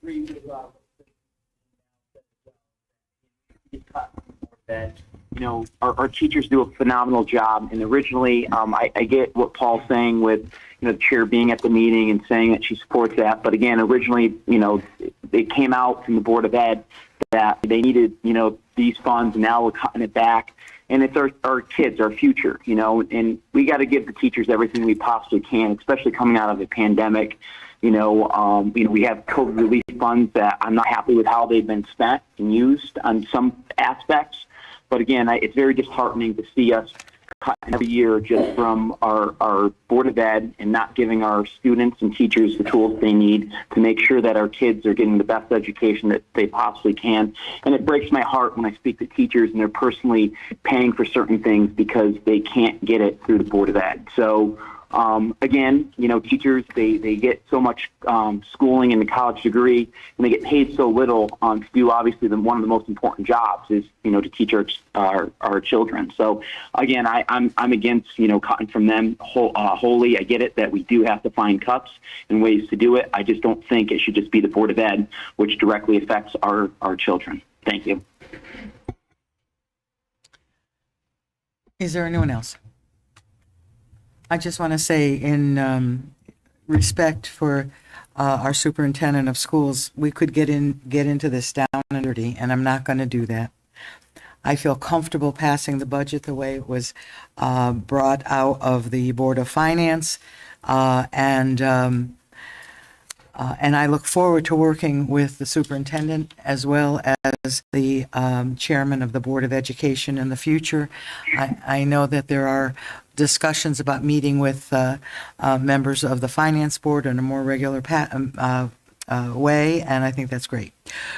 agree with that. Our teachers do a phenomenal job, and originally, I get what Paul's saying with the chair being at the meeting and saying that she supports that. But again, originally, it came out from the Board of Ed that they needed these funds, and now we're cutting it back. And it's our kids, our future, and we got to give the teachers everything we possibly can, especially coming out of the pandemic. We have COVID relief funds that I'm not happy with how they've been spent and used on some aspects. But again, it's very disheartening to see us cut every year just from our Board of Ed and not giving our students and teachers the tools they need to make sure that our kids are getting the best education that they possibly can. And it breaks my heart when I speak to teachers and they're personally paying for certain things because they can't get it through the Board of Ed. So Again, teachers, they get so much schooling and the college degree, and they get paid so little to do obviously one of the most important jobs is, to teach our children. So again, I'm against, cutting from them wholly. I get it that we do have to find cuts and ways to do it. I just don't think it should just be the Board of Ed, which directly affects our children. Thank you. Is there anyone else? I just want to say in respect for our superintendent of schools, we could get into this down and dirty, and I'm not going to do that. I feel comfortable passing the budget the way it was brought out of the Board of Finance, and I look forward to working with the superintendent as well as the chairman of the Board of Education in the future. I know that there are discussions about meeting with members of the Finance Board in a more regular way, and I think that's great.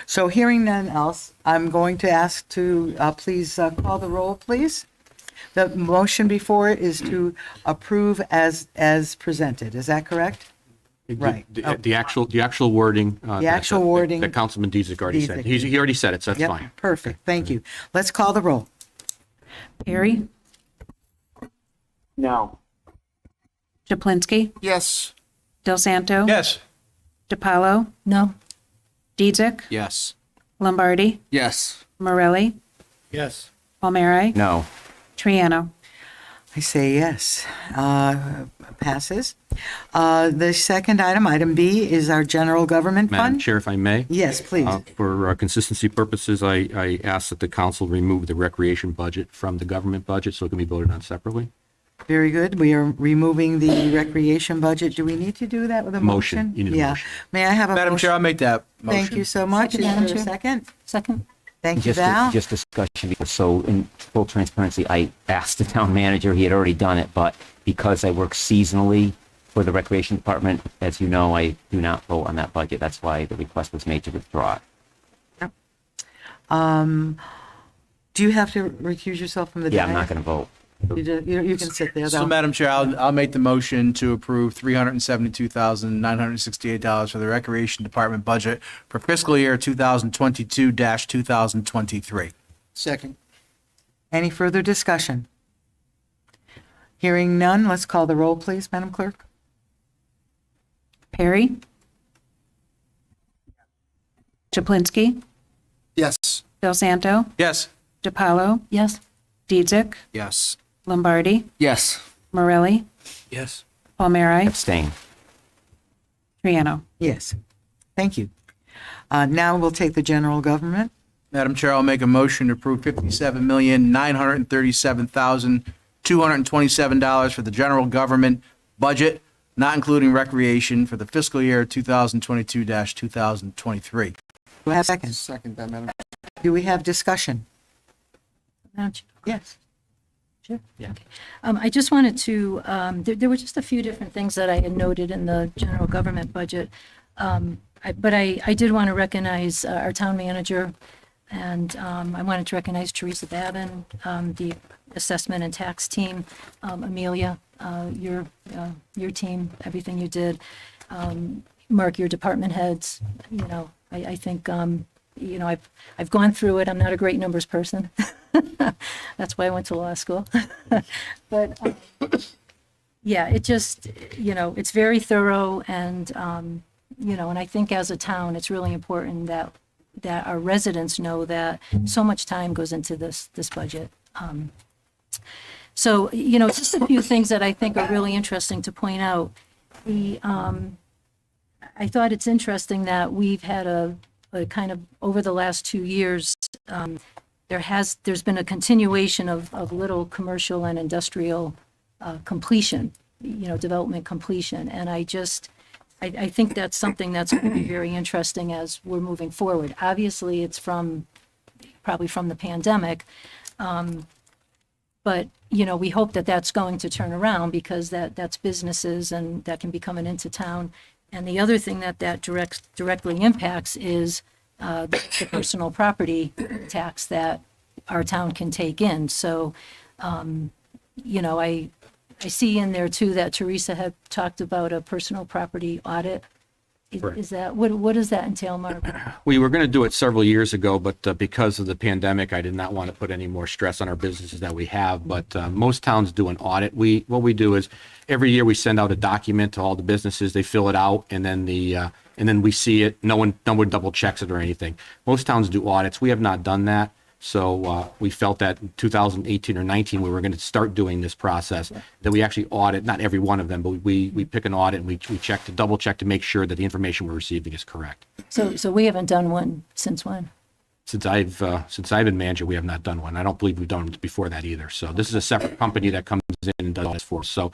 So hearing none else, I'm going to ask to please call the roll, please. The motion before it is to approve as presented. Is that correct? Right. The actual wording. The actual wording. That Councilman Dezak already said. Dezak. He already said it, so that's Yep, fine. perfect. Thank you. Let's call the roll. Perry, No. Chaplinsky, Yes. Del Santo. Yes. DiPaolo, No? Dezak, Yes. Lombardi, Yes. Morelli, Yes. Palmieri, No. Triano. I say yes. Passes. The second item, item B, is our general government Madam fund. Chair, if I may. Yes, please. For consistency purposes, I ask that the council remove the recreation budget from the government budget so it can be voted on separately. Very good. We are removing the recreation budget. Do we need to do that with a motion? Motion. You need a Yeah. motion. May I have a Madam motion? Chair, I'll make that motion. Thank you so much. Second, Is Madam there a Chair. second? Second? Thank you, Val. Just discussion, so in full transparency, I asked the town manager, he had already done it, but because I work seasonally for the recreation department, as you know, I do not vote on that budget. That's why the request was made to withdraw it. Do you have to recuse yourself from the Yeah, I'm not dais? going to vote. You can sit there, So, though. Madam Chair, I'll make the motion to approve $372,968 for the Recreation Department budget for fiscal year 2022-2023. Second. Any further discussion? Hearing none, let's call the roll, please, Madam Clerk. Perry, Chaplinsky, Yes. Del Santo, Yes. DiPaolo, Yes? Dezak, Yes. Lombardi, Yes. Morelli, Yes. Palmieri, Abstain. Triano. Yes. Thank you. Now we'll take the general government. Madam Chair, I'll make a motion to approve $57,937,227 for the general government budget, not including recreation, for the fiscal year 2022-2023. Do I have a second? Second, that, Madam. Do we have discussion? Madam Chair? Yes. Sure. Yeah. I just wanted to, there were just a few different things that I had noted in the general government budget. But I did want to recognize our town manager, and I wanted to recognize Teresa Babin, the assessment and tax team, Amelia, your team, everything you did. Mark, your department heads, I think, I've gone through it. I'm not a great numbers person. That's why I went to law school. But yeah, it just, it's very thorough, and, and I think as a town, it's really important that our residents know that so much time goes into this budget. So, just a few things that I think are really interesting to point out. I thought it's interesting that we've had a kind of, over the last 2 years, there's been a continuation of little commercial and industrial completion, development completion. And I think that's something that's going to be very interesting as we're moving forward. Obviously, it's probably from the pandemic. But, we hope that that's going to turn around, because that's businesses, and that can be coming into town. And the other thing that directly impacts is the personal property tax that our town can take in. So, I see in there too that Teresa had talked about a personal property audit. Correct. Is that, what does that entail, Mark? We were going to do it several years ago, but because of the pandemic, I did not want to put any more stress on our businesses that we have. But most towns do an audit. What we do is every year we send out a document to all the businesses. They fill it out, and then we see it. No one double checks it or anything. Most towns do audits. We have not done that. So we felt that in 2018 or 19, we were going to start doing this process, that we actually audit, not every one of them, but we pick an audit and we check to double check to make sure that the information we're receiving is correct. So we haven't done one since when? Since I've been manager, we have not done one. I don't believe we've done it before that either. So this is a separate company that comes in and does this for us. So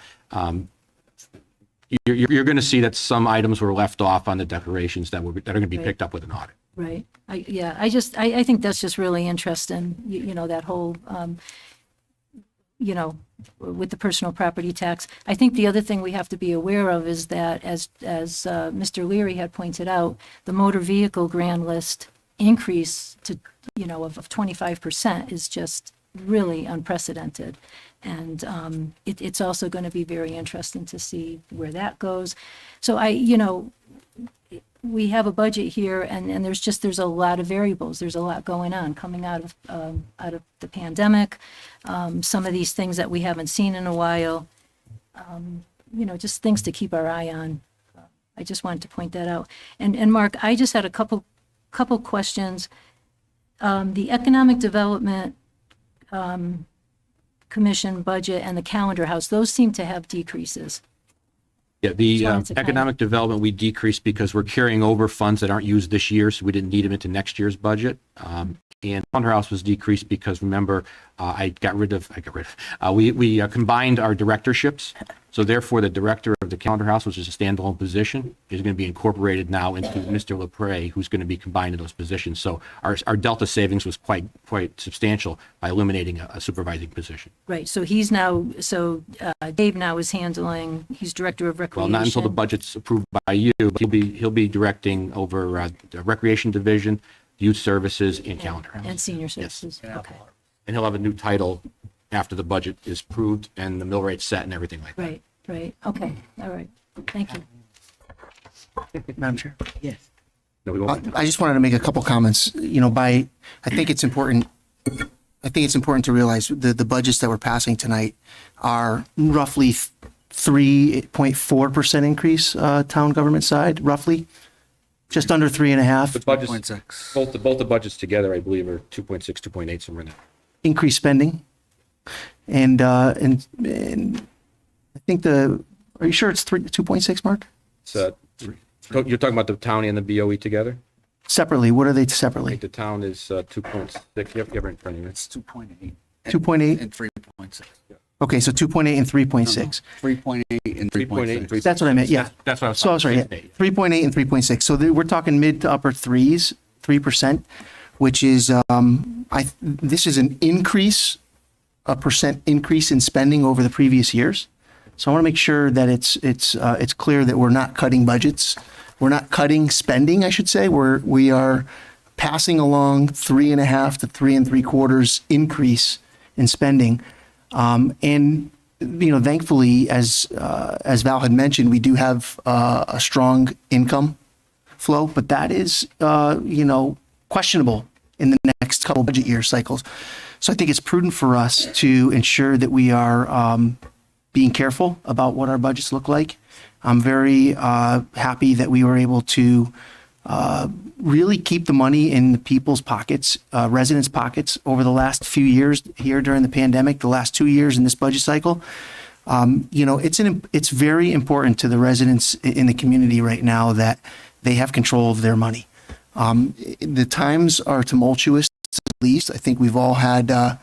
you're going to see that some items were left off on the declarations that are going to be picked up with an audit. Right. I think that's just really interesting, you know, that whole, you know, with the personal property tax. I think the other thing we have to be aware of is that, as Mr. Leary had pointed out, the motor vehicle grand list increase to, you know, of 25% is just really unprecedented. And it's also going to be very interesting to see where that goes. So you know, we have a budget here, and there's a lot of variables. There's a lot going on coming out of the pandemic. Some of these things that we haven't seen in a while. You know, just things to keep our eye on. I just wanted to point that out. And Mark, I just had a couple questions. The Economic Development Commission budget and the Calendar House, those seem to have decreases. Yeah, the Just wanted to kind of- economic development, we decreased because we're carrying over funds that aren't used this year, so we didn't need them into next year's budget. And Calendar House was decreased because, remember, we combined our directorships. So therefore, the director of the Calendar House, which is a standalone position, is going to be incorporated now into Mr. LaPre, who's going to be combined in those positions. So our delta savings was quite substantial by eliminating a supervising position. Right, so Dave now is handling, he's Director of Well, Recreation. not until the budget's approved by you, but he'll be directing over the Recreation Division, Youth Services, and Calendar House. And Senior Services, okay. And he'll have a new title after the budget is approved and the mill rate set and everything like that. Right, okay, all right, thank you. Madam Chair. Yes. No, we won't. I just wanted to make a couple comments. You know, I think it's important to realize the budgets that we're passing tonight are roughly 3.4% increase, town government side, roughly. Just under 3.5 The budgets, both the budgets together, I believe, are 2.6, 2.8, somewhere in there. increased spending. And I think are you sure it's 2.6, Mark? It's, you're talking about the town and the BOE together? Separately, what are they I separately? think the town is 2.6. You have it in front of you. It's 2.8. 2.8? And 3.6. Okay, so 2.8 and 3.6. 3.8 and 3.6. That's what I meant, yeah. That's what I was So I was right, yeah. 3.8 and 3.6. So we're talking mid to upper 3%, which is, this is an increase, a percent increase in spending over the previous years. So I want to make sure that it's clear that we're not cutting budgets. We're not cutting spending, I should say. We are passing along 3.5 to 3.75 increase in spending. And, you know, thankfully, as Val had mentioned, we do have a strong income flow, but that is, you know, questionable in the next couple budget year cycles. So I think it's prudent for us to ensure that we are being careful about what our budgets look like. I'm very happy that we were able to really keep the money in the people's pockets, residents' pockets over the last few years here during the pandemic, the last 2 years in this budget cycle. You know, it's very important to the residents in the community right now that they have control of their money. The times are tumultuous, at least. I think we've all had,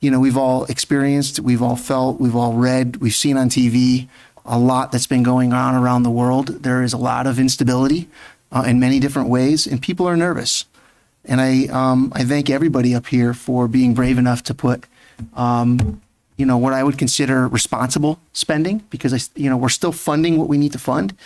you know, we've all experienced, we've all felt, we've all read, we've seen on TV a lot that's been going on around the world. There is a lot of instability in many different ways, and people are nervous. And I thank everybody up here for being brave enough to put, you know, what I would consider responsible spending, because you know, we're still funding what we need to fund,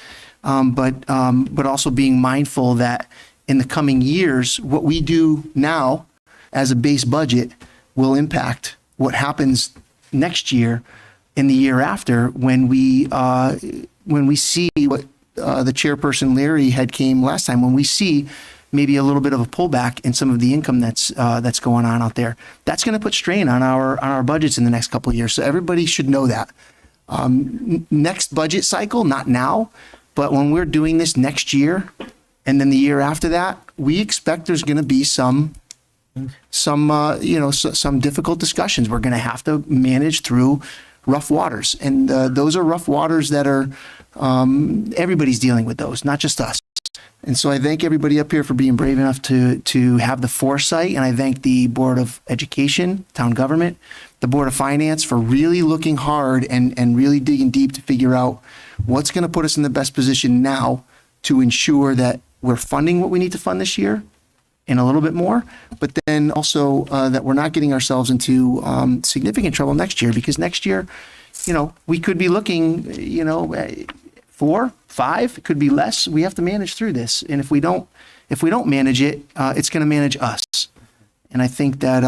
but also being mindful that in the coming years, what we do now as a base budget will impact what happens next year in the year after, when we see what the chairperson Larry had came last time, when we see maybe a little bit of a pullback in some of the income that's going on out there, that's going to put strain on our budgets in the next couple of years. So everybody should know that. Next budget cycle, not now, but when we're doing this next year and then the year after that, we expect there's going to be some difficult discussions. We're going to have to manage through rough waters, and those are rough waters that are everybody's dealing with those, not just us. And so I thank everybody up here for being brave enough to have the foresight, and I thank the Board of Education, Town Government, the Board of Finance for really looking hard and really digging deep to figure out what's going to put us in the best position now to ensure that we're funding what we need to fund this year and a little bit more, but then also that we're not getting ourselves into significant trouble next year, because next year, we could be looking, 4, 5, it could be less. We have to manage through this. And if we don't manage it, it's going to manage us. And I think that,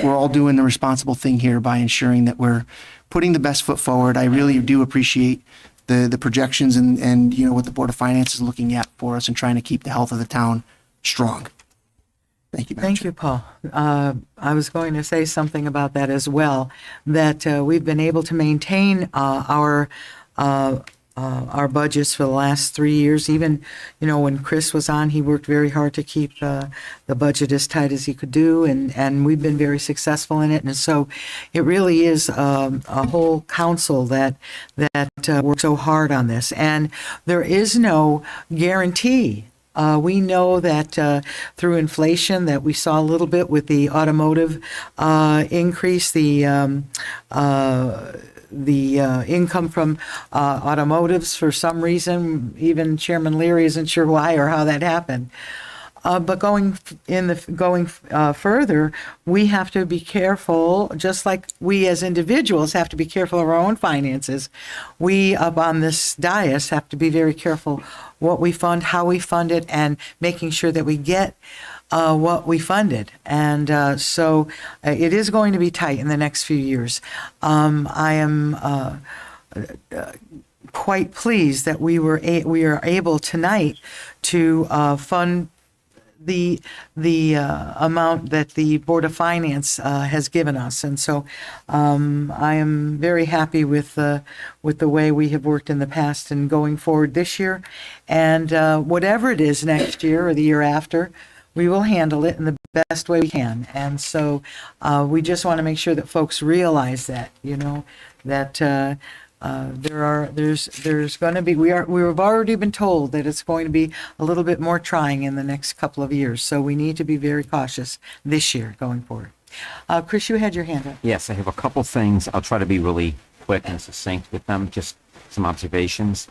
we're all doing the responsible thing here by ensuring that we're putting the best foot forward. I really do appreciate the projections and what the Board of Finance is looking at for us and trying to keep the health of the town strong. Thank you, Madam Thank Chair. you, Paul. I was going to say something about that as well, that we've been able to maintain our budgets for the last 3 years. Even, when Chris was on, he worked very hard to keep the budget as tight as he could do, and we've been very successful in it. And so it really is a whole council that worked so hard on this. And there is no guarantee. We know that through inflation that we saw a little bit with the automotive increase, the income from automotives for some reason. Even Chairman Leary isn't sure why or how that happened. But going further, we have to be careful, just like we as individuals have to be careful of our own finances. We up on this dais have to be very careful what we fund, how we fund it, and making sure that we get what we funded. And so it is going to be tight in the next few years. I am quite pleased that we are able tonight to fund the amount that the Board of Finance has given us. And so I am very happy with the way we have worked in the past and going forward this year. And whatever it is next year or the year after, we will handle it in the best way we can. And so we just want to make sure that folks realize that, that there's going to be, we've already been told that it's going to be a little bit more trying in the next couple of years. So we need to be very cautious this year going forward. Chris, you had your hand up. Yes, I have a couple things. I'll try to be really quick and succinct with them, just some observations.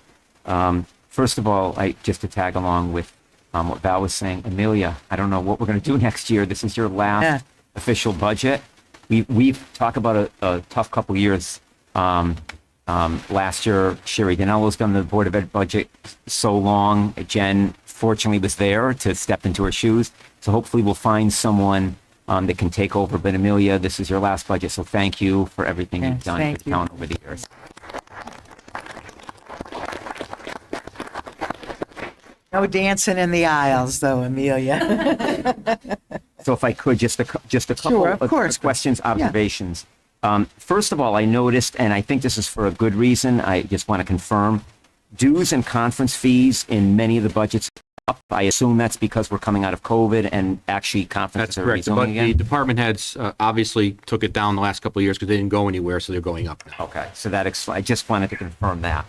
First of all, just to tag along with what Val was saying, Amelia, I don't know what we're going to do next year. This is your last official budget. We've talked about a tough couple years. Last year, Sherry Dinello's done the Board of Ed budget so long. Jen fortunately was there to step into her shoes. So hopefully we'll find someone that can take over. But Amelia, this is your last budget, so thank you for everything you've done for the town over the years. No dancing in the aisles, though, Amelia. So if I could, just a couple Sure, of course. of questions, observations. First of all, I noticed, and I think this is for a good reason, I just want to confirm, dues and conference fees in many of the budgets up. I assume that's because we're coming out of COVID and actually conferences That's are correct. But resuming the again. department heads obviously took it down the last couple of years because they didn't go anywhere, so they're going up now. Okay, so I just wanted to confirm that.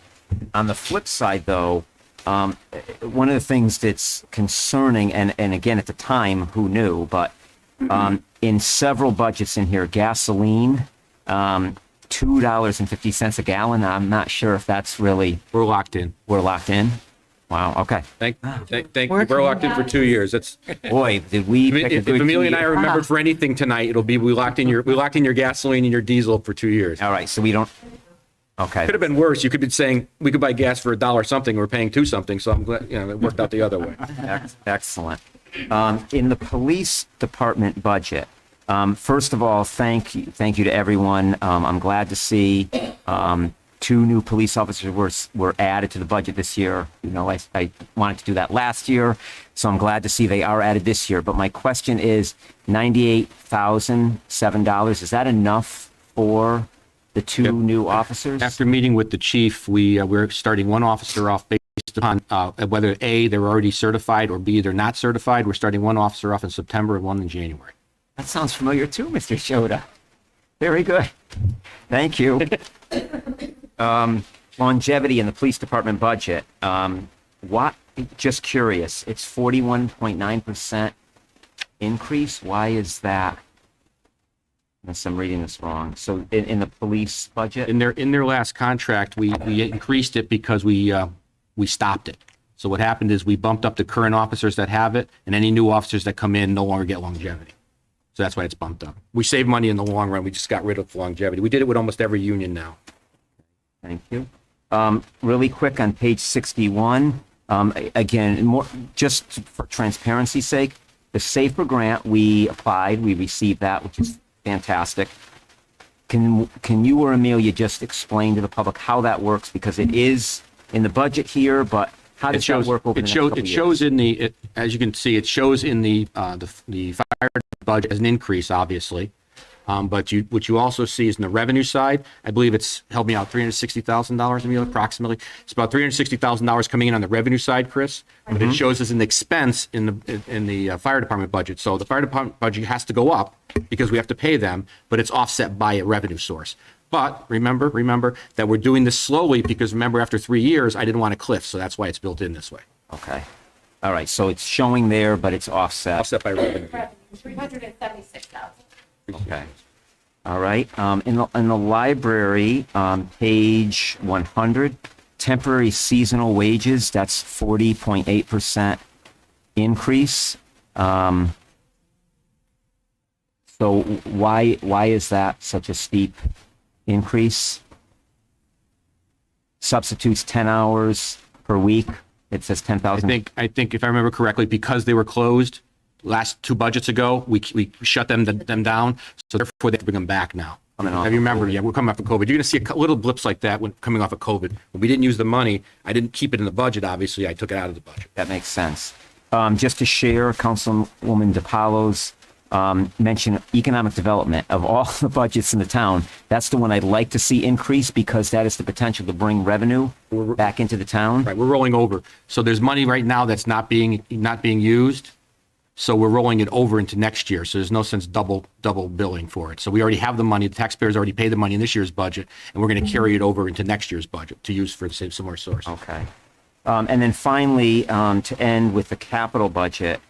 On the flip side, though, one of the things that's concerning, and again, at the time, who knew, but in several budgets in here, gasoline, $2.50 a gallon. I'm not sure if that's really. We're locked in. We're locked in. Wow. Okay. Thank you. We're locked in for 2 years. That's boy. Did we pick a if good Amelia and I year. are remembered for anything tonight, it'll be we locked in your gasoline and your diesel for 2 years. All right. So we don't. Okay. Could have been worse. You could be saying we could buy gas for $1 something. We're paying $2 something. So I'm glad it worked out the other way. Excellent. In the police department budget, First of all, thank you to everyone. I'm glad to see 2 new police officers were added to the budget this year. You know, I wanted to do that last year, so I'm glad to see they are added this year. But my question is, $98,007, is that enough for the 2 new officers? After meeting with the chief, we're starting one officer off based upon whether A, they're already certified, or B, they're not certified. We're starting one officer off in September and one in January. That sounds familiar too, Mr. Shota. Very good. Thank you. Longevity in the police department budget. Just curious, it's 41.9% increase. Why is that? Unless I'm reading this wrong. So in the police budget? In their last contract, we increased it because we stopped it. So what happened is we bumped up the current officers that have it, and any new officers that come in no longer get longevity. So that's why it's bumped up. We save money in the long run. We just got rid of longevity. We did it with almost every union now. Thank you. Really quick on page 61, again, more just for transparency's sake, the SAFER grant, we applied, we received that, which is fantastic. Can you or Amelia just explain to the public how that works? Because it is in the budget here, but how does that work over the next couple of years? It shows in the, as you can see, it shows in the fire budget as an increase, obviously. But what you also see is in the revenue side, I believe it's, helped me out, $360,000, Amelia, approximately. It's about $360,000 coming in on the revenue side, Chris, but it shows as an expense in the fire department budget. So the fire department budget has to go up because we have to pay them, but it's offset by a revenue source. But remember that we're doing this slowly because remember, after 3 years, I didn't want a cliff, so that's why it's built in this way. Okay. All right, so it's showing there, but it's offset. Offset by revenue. $376,000. Okay. All right. In the library, page 100, temporary seasonal wages, that's 40.8% increase. So why is that such a steep increase? Substitutes 10 hours per week. It says 10,000. I think if I remember correctly, because they were closed last 2 budgets ago, we shut them down, so therefore they have to bring them back now. If you remember, yeah, we're coming off of COVID. You're going to see little blips like that when coming off of COVID. When we didn't use the money, I didn't keep it in the budget, obviously, I took it out of the budget. That makes sense. Just to share, Councilwoman DePaulo's mention economic development. Of all the budgets in the town, that's the one I'd like to see increase because that is the potential to bring revenue back into the town. Right, we're rolling over. So there's money right now that's not being used. So we're rolling it over into next year. So there's no sense double billing for it. So we already have the money. The taxpayers already paid the money in this year's budget, and we're going to carry it over into next year's budget to use for the same similar source. Okay. And then finally, to end with the capital budget.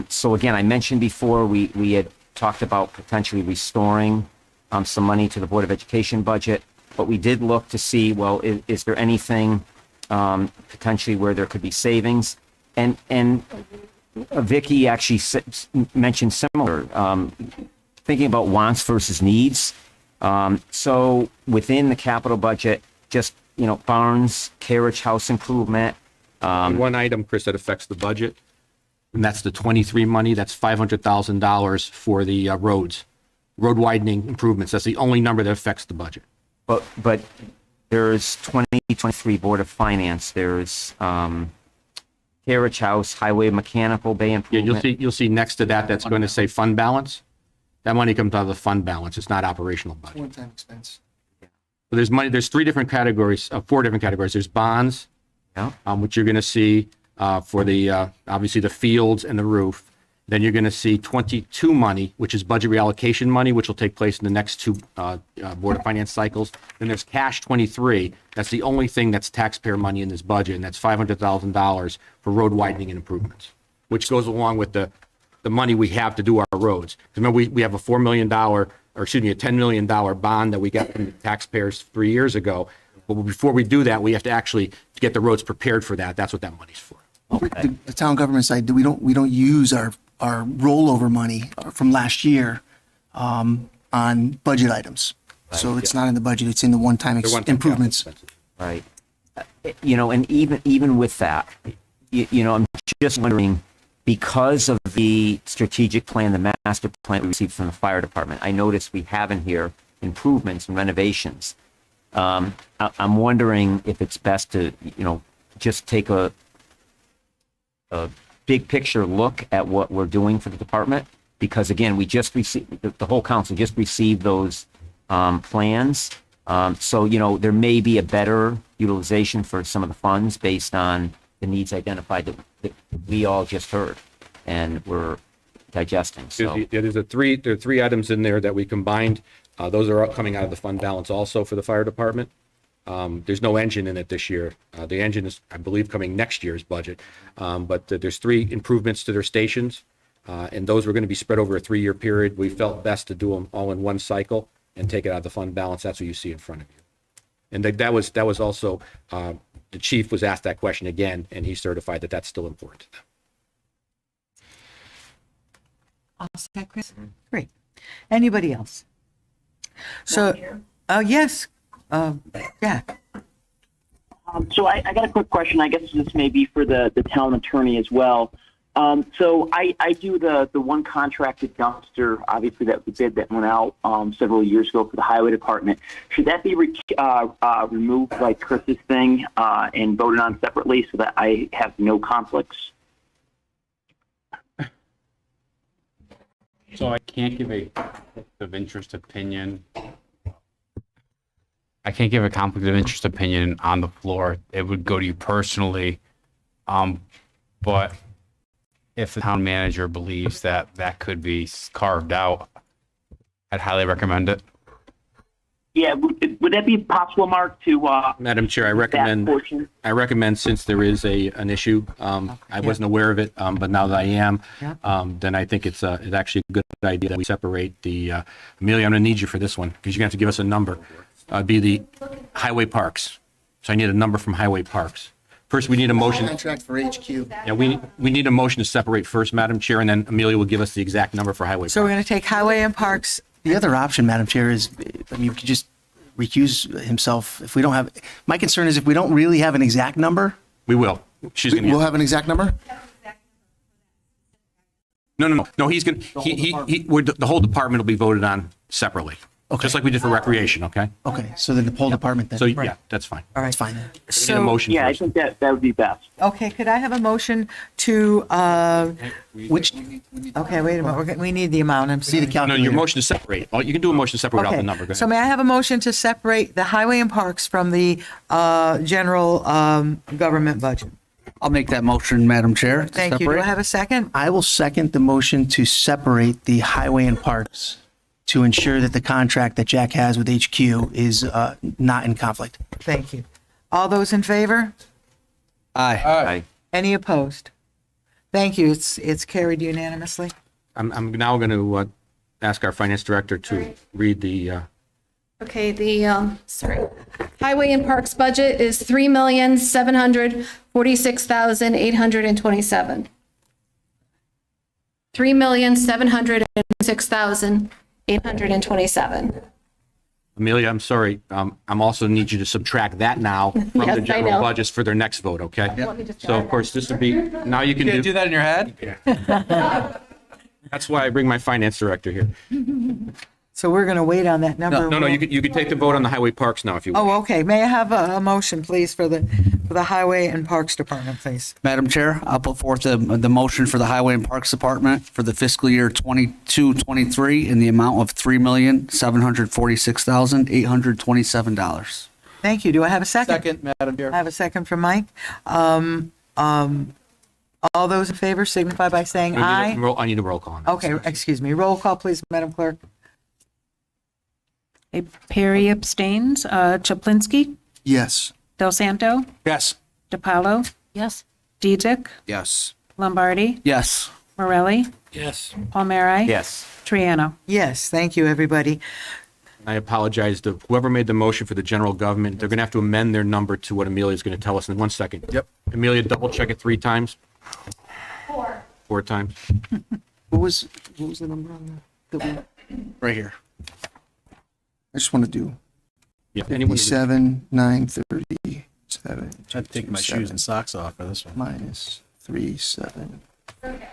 So again, I mentioned before we had talked about potentially restoring some money to the Board of Education budget, but we did look to see, well, is there anything potentially where there could be savings? And Vicky actually mentioned similar, thinking about wants versus needs. So within the capital budget, just, barns, carriage house improvement. One item, Chris, that affects the budget, and that's the 23 money. That's $500,000 for the roads, road widening improvements. That's the only number that affects the budget. But there's 2023 Board of Finance. There's carriage house, highway mechanical bay Yeah, improvement. you'll see next to that, that's going to say fund balance. That money comes out of the fund balance. It's not operational budget. One-time expense. So there's money, there's 4 different categories. There's bonds, Yeah. which you're going to see for the, obviously the fields and the roof. Then you're going to see 22 money, which is budget reallocation money, which will take place in the next 2 Board of Finance cycles. Then there's cash 23. That's the only thing that's taxpayer money in this budget, and that's $500,000 for road widening and improvements, which goes along with the money we have to do our roads. 'Cause remember, we have a $4 million, or excuse me, a $10 million bond that we got from the taxpayers 3 years ago. But before we do that, we have to actually get the roads prepared for that. That's what that money's for. The town government side, we don't use our rollover money from last year on budget items. So it's not in the budget, it's in the one-time They're one-time improvements. capital expenses. Right. And even with that, I'm just wondering, because of the strategic plan, the master plan we received from the fire department, I noticed we have in here improvements and renovations. I'm wondering if it's best to, just take a big picture look at what we're doing for the department, because again, we just received, the whole council just received those plans. So, there may be a better utilization for some of the funds based on the needs identified that we all just heard and we're digesting. So There are three items in there that we combined. Those are coming out of the fund balance also for the fire department. There's no engine in it this year. The engine is, I believe, coming next year's budget. But there's 3 improvements to their stations, and those were going to be spread over a 3-year period. We felt best to do them all in one cycle and take it out of the fund balance. That's what you see in front of you. And that was also, the chief was asked that question again, and he certified that that's still important to them. All set, Chris? Great. Anybody else? So, yes, Jack. So I got a quick question. I guess this may be for the town attorney as well. So I do the one contracted dumpster, obviously that bid that went out several years ago for the highway department. Should that be removed like Chris's thing and voted on separately so that I have no conflicts? So I can't give a conflict of interest opinion. I can't give a conflict of interest opinion on the floor. It would go to you personally. But if the town manager believes that that could be carved out, I'd highly recommend it. Yeah, would that be possible, Mark, to Madam Chair, that portion? I recommend, since there is an issue, I wasn't aware of it, but now that I am, then I think it's actually a good idea that we separate the, Amelia, I'm gonna need you for this one, because you're gonna have to give us a number. Be the highway parks. So I need a number from highway parks. First, we need a motion. Contract for HQ. Yeah, we need a motion to separate first, Madam Chair, and then Amelia will give us the exact number for highway So we're parks. going to take highway and parks. The other option, Madam Chair, is, we could just recuse himself if we don't have, my concern is if we don't really have an exact number, We will. She's gonna. we'll have an exact number? No, he's gonna, the whole department will be voted on separately. Okay. Just like we did for recreation, okay? Okay, so then the whole department then. So, yeah, that's fine. All right. That's fine then. We need a So, motion Yeah, I first. think that would be best. okay, could I have a motion to, Which, okay, wait a minute, we need the amount. I'm see the sorry. No, calculator. your motion to separate. Well, you can do a motion to separate without Okay, the number. Go so ahead. may I have a motion to separate the highway and parks from the general government budget? I'll make that motion, Madam Chair. to Thank you. Do separate. I have a second? I will second the motion to separate the highway and parks to ensure that the contract that Jack has with HQ is not in conflict. Thank you. All those in favor? Aye. Any opposed? Thank you. It's carried unanimously. I'm now going to ask our finance director to read the, Okay, the, Highway and Parks budget is $3,746,827. $3,746,827. Amelia, I'm sorry. I'm also need you to subtract that now from Yes, I the general know. budgets for their next vote, okay? Let me just So of course, this would be, now you can You do. do that in your head? That's why I bring my finance director here. So we're going to wait on that number. No, you could take the vote on the highway parks now if you wish. Oh, okay. May I have a motion, please, for the highway and parks department, please? Madam Chair, I'll put forth the motion for the Highway and Parks Department for the fiscal year 22-23 in the amount of $3,746,827. Thank you. Do I have a second? Second, Madam Chair. I have a second from Mike. All those in favor signify by saying aye. I need a roll call on that. Okay, excuse me. Roll call, please, Madam Clerk. Perry abstains. Chaplinsky, Yes. Del Santo, Yes. DiPaolo, Yes. Diedrich, Yes. Lombardi, Yes. Morelli, Yes. Palmieri. yes. Triano. Yes, thank you, everybody. I apologize to whoever made the motion for the general government. They're going to have to amend their number to what Amelia's going to tell us in 1 second. Yep. Amelia, double check it 3 times. 4 times. What was the number on that? Right here. I just want to do Yeah, anyone. 57, 937. I'd take my shoes and socks off for this one. Minus 37,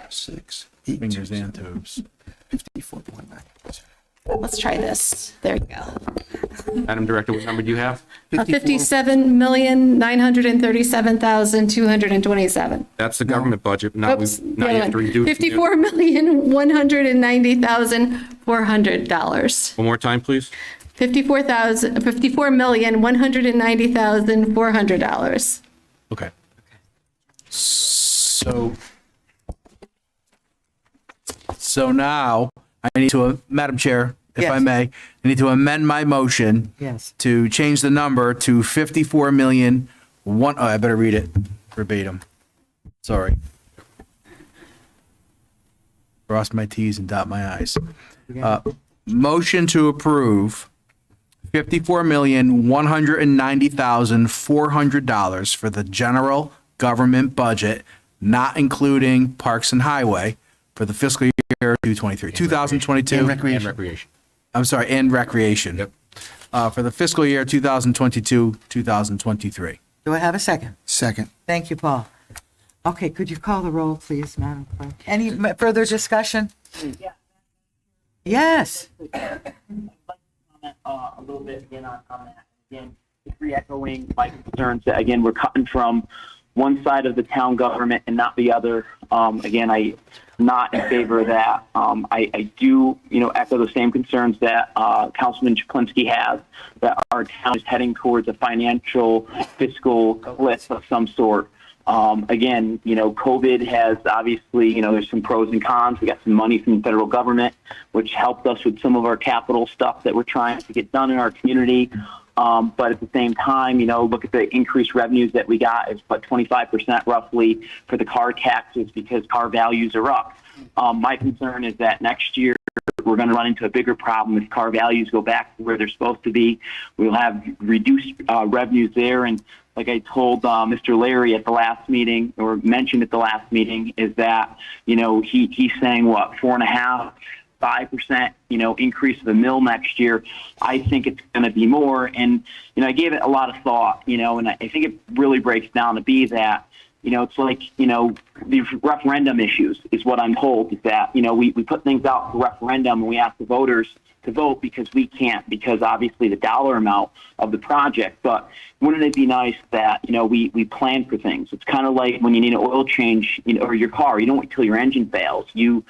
6, Fingers and toes. 54.9. Let's try this. There you go. Madam Director, what number do you have? 57,937,227. That's the government budget. Now Oops, we the now you other have to one. reduce. $54,190,400. One more time, please. $54,190,400. Okay. So now I need to, Madam Chair, if I Yes. may, I need to amend my motion Yes. to change the number to 54,000,001. Oh, I better read it verbatim. Sorry. Cross my T's and dot my I's. Motion to approve $54,190,400 for the general government budget, not including Parks and Highway, for the fiscal year 2022. And And recreation. recreation. I'm sorry, and recreation. Yep. For the fiscal year 2022, 2023. Do I have a second? Second. Thank you, Paul. Okay, could you call the roll, please, Madam Clerk? Any further discussion? Yes. Comment a little bit again on that. Again, just re-echoing my concerns that, again, we're cutting from one side of the town government and not the other. Again, I'm not in favor of that. I do, echo the same concerns that Councilman Chaplinski has, that our town is heading towards a financial fiscal cliff of some sort. Again, COVID has obviously, there's some pros and cons. We got some money from the federal government, which helped us with some of our capital stuff that we're trying to get done in our community. But at the same time, look at the increased revenues that we got. It's about 25% roughly for the car taxes because car values are up. My concern is that next year we're going to run into a bigger problem if car values go back to where they're supposed to be. We'll have reduced revenues there. And like I told Mr. Larry at the last meeting, or mentioned at the last meeting, is that, he's saying, 4.5%, 5%, increase of the mill next year. I think it's going to be more. And, I gave it a lot of thought, and I think it really breaks down to be that, it's like, the referendum issues is what I'm told, is that, we put things out for referendum and we ask the voters to vote because we can't, because obviously the dollar amount of the project. But wouldn't it be nice that, we plan for things? It's kind of like when you need an oil change, or your car, you don't wait till your engine fails. You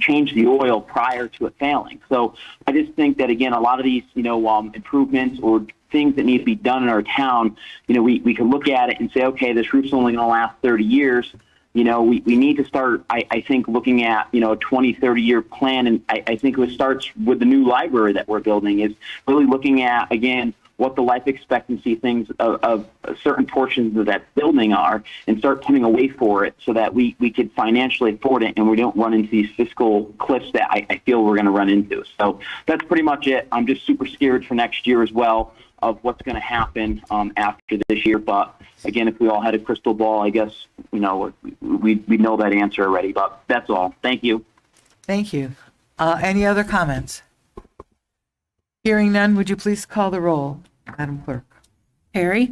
change the oil prior to it failing. So I just think that, again, a lot of these, improvements or things that need to be done in our town, we can look at it and say, okay, this roof's only going to last 30 years. We need to start, I think, looking at, a 20, 30-year plan. And I think it starts with the new library that we're building, is really looking at, again, what the life expectancy things of certain portions of that building are, and start putting away for it so that we could financially afford it and we don't run into these fiscal cliffs that I feel we're going to run into. So that's pretty much it. I'm just super scared for next year as well of what's going to happen after this year. But again, if we all had a crystal ball, I guess, we know that answer already. But that's all. Thank you. Thank you. Any other comments? Hearing none, would you please call the roll, Madam Clerk? Perry?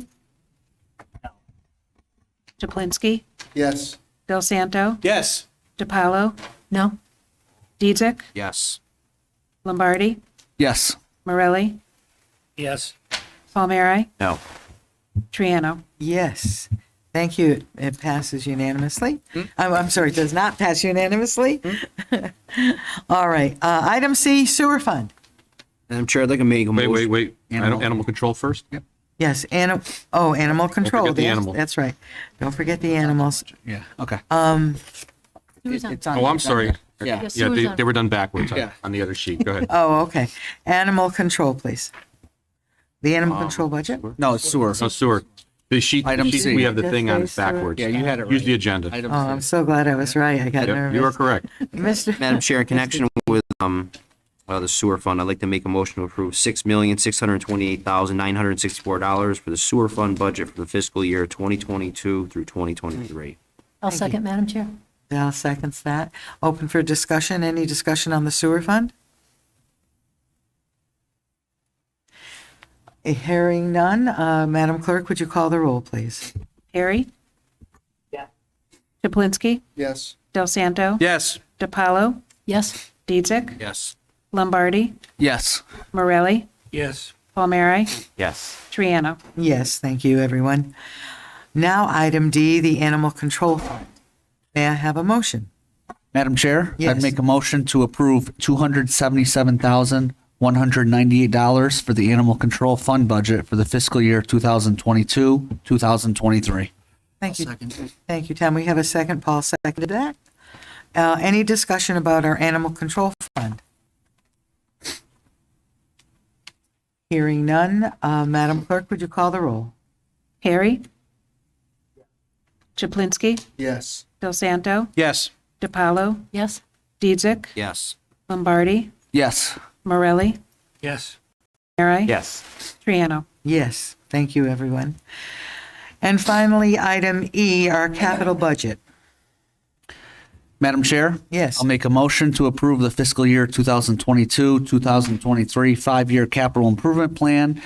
Chaplinsky? Yes. Del Santo? Yes. DiPaolo? No? Dedzek? Yes. Lombardi? Yes. Morelli? Yes. Palmieri? No. Triano? Yes. Thank you. It passes unanimously. I'm sorry, it does not pass unanimously. All right. Item C, sewer fund. Madam Chair, I'd like to make a motion. Wait. Animal control first? Yep. Yes, animal control. forget the Yes, animal. That's right. Don't forget the animals. Yeah, okay. It's on Oh, I'm sorry. Yeah. Yeah, they were done backwards on the other sheet. Go ahead. Oh, okay. Animal control, please. The animal control budget? No, it's sewer. No, sewer. The sheet, Item C. we have the Does thing on say sewer? backwards. Yeah, you had it right. Use the agenda. Item Oh, I'm C. so glad I was right. I got Yep, nervous. you are correct. Mr. Madam Chair, in connection with the sewer fund, I'd like to make a motion to approve $6,628,964 for the sewer fund budget for the fiscal year 2022 through 2023. I'll second, Madam Chair. Val seconds that. Open for discussion. Any discussion on the sewer fund? Hearing none, Madam Clerk, would you call the roll, please? Perry? Yeah. Chaplinsky, Yes. Del Santo, Yes. DiPaolo, Yes. Dedzek, Yes. Lombardi, Yes. Morelli, Yes. Palmieri, Yes. Triano. Yes, thank you, everyone. Now, item D, the Animal Control Fund. May I have a motion? Madam Chair, Yes. I'd make a motion to approve $277,198 for the Animal Control Fund budget for the fiscal year 2022, 2023. Thank you. Second. Thank you, Tom. We have a second. Paul seconded that. Any discussion about our Animal Control Fund? Hearing none, Madam Clerk, would you call the roll? Harry, Chaplinsky, Yes. Del Santo, Yes. DiPaolo, Yes. Dedzek, Yes. Lombardi, Yes. Yes. Morelli, Palmieri, Yes. Triano. Yes, thank you, everyone. And finally, item E, our capital budget. Madam Chair? Yes. I'll make a motion to approve the fiscal year 2022, 2023 five-year capital improvement plan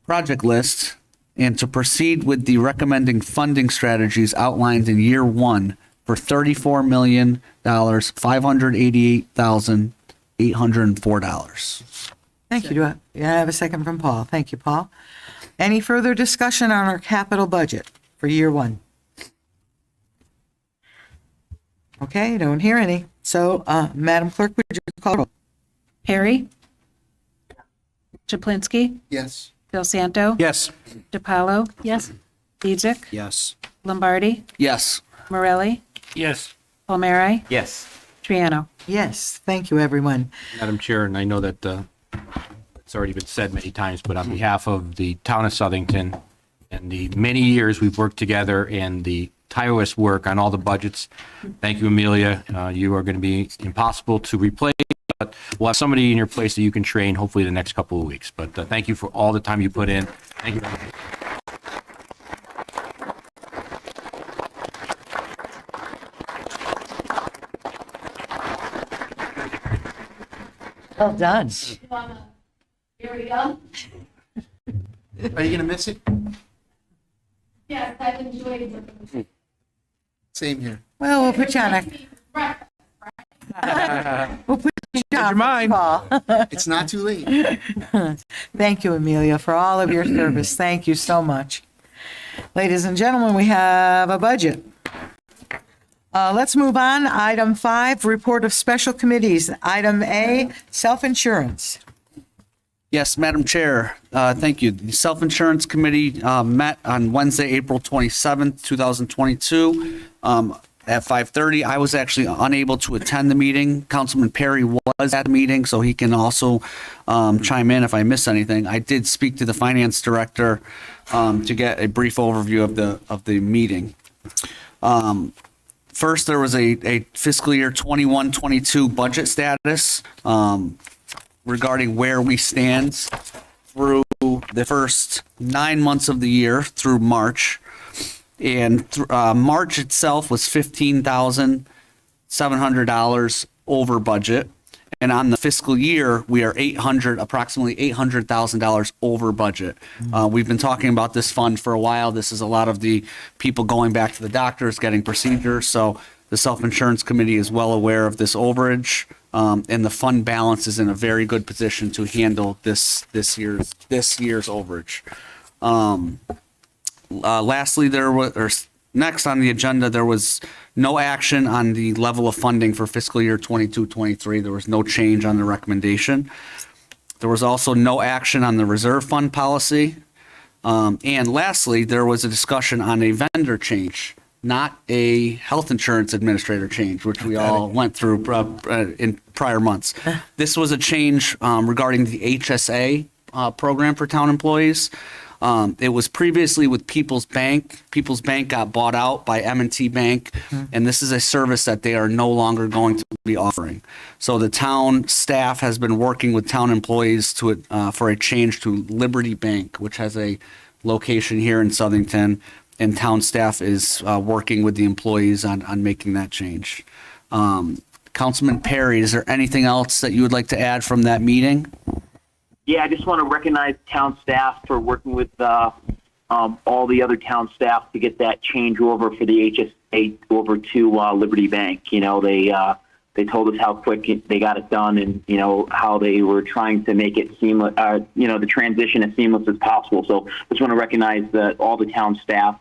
project list and to proceed with the recommending funding strategies outlined in year one for $34,588,804. Thank you. Do I have a second from Paul? Thank you, Paul. Any further discussion on our capital budget for year one? Okay, don't hear any. So, Madam Clerk, would you call the roll? Harry, Chaplinsky, Yes. Del Santo, Yes. DiPaolo, Yes. Dedzek, Yes. Lombardi, Yes. Morelli, Yes. Palmieri, Yes. Triano. Yes, thank you, everyone. Madam Chair, and I know that it's already been said many times, but on behalf of the town of Southington and the many years we've worked together and the tireless work on all the budgets, thank you, Amelia. You are going to be impossible to replace, but we'll have somebody in your place that you can train hopefully the next couple of weeks. But thank you for all the time you put in. Thank you. Well done. Here we go. Are you gonna miss it? Yes, I've enjoyed it. Same here. Well, we'll put you on a, we'll put you on mind. Paul. It's not too late. Thank you, Amelia, for all of your service. Thank you so much. Ladies and gentlemen, we have a budget. Let's move on. Item 5, report of special committees. Item A, self-insurance. Yes, Madam Chair, thank you. The Self-Insurance Committee met on Wednesday, April 27th, 2022, at 5:30. I was actually unable to attend the meeting. Councilman Perry was at the meeting, so he can also chime in if I miss anything. I did speak to the finance director to get a brief overview of the meeting. First, there was a fiscal year 21-22 budget status regarding where we stand through the first 9 months of the year through March. And March itself was $15,700 over budget. And on the fiscal year, we are approximately $800,000 over budget. We've been talking about this fund for a while. This is a lot of the people going back to the doctors, getting procedures. So the Self-Insurance Committee is well aware of this overage, and the fund balance is in a very good position to handle this year's overage. Lastly, next on the agenda, there was no action on the level of funding for fiscal year 22-23. There was no change on the recommendation. There was also no action on the reserve fund policy. And lastly, there was a discussion on a vendor change, not a health insurance administrator change, which we all went through in prior months. This was a change regarding the HSA program for town employees. It was previously with People's Bank. People's Bank got bought out by M&T Bank, and this is a service that they are no longer going to be offering. So the town staff has been working with town employees for a change to Liberty Bank, which has a location here in Southington, and town staff is working with the employees on making that change. Councilman Perry, is there anything else that you would like to add from that meeting? Yeah, I just want to recognize town staff for working with all the other town staff to get that changeover for the HSA over to Liberty Bank. You know, they told us how quick they got it done, and you know how they were trying to make it seamless. You know, the transition as seamless as possible. So just want to recognize that all the town staff,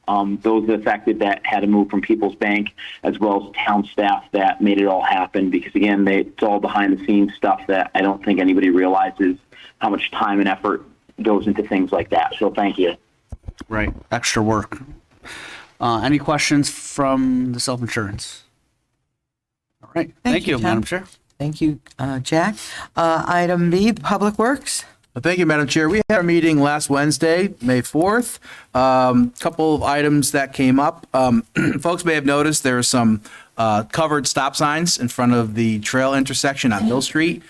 those affected that had to move from People's Bank, as well as town staff that made it all happen. Because again, it's all behind the scenes stuff that I don't think anybody realizes how much time and effort goes into things like that. So thank you. Right. Extra work. Any questions from the self-insurance? All right. Thank you, Tom. Madam Chair. Thank you, Jack. Item B, Public Works. Well, thank you, Madam Chair. We had a meeting last Wednesday, May 4th. Couple of items that came up. Folks may have noticed there are some covered stop signs in front of the trail intersection on Mill Street.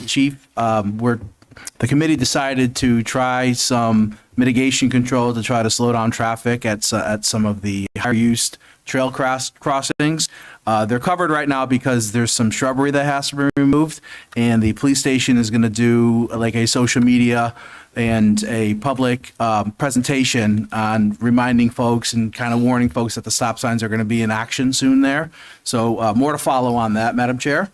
Chief, the committee decided to try some mitigation control to try to slow down traffic at some of the higher used trail crossings. They're covered right now because there's some shrubbery that has to be removed, and the police station is going to do like a social media and a public presentation on reminding folks and kind of warning folks that the stop signs are going to be in action soon there. So more to follow on that, Madam Chair.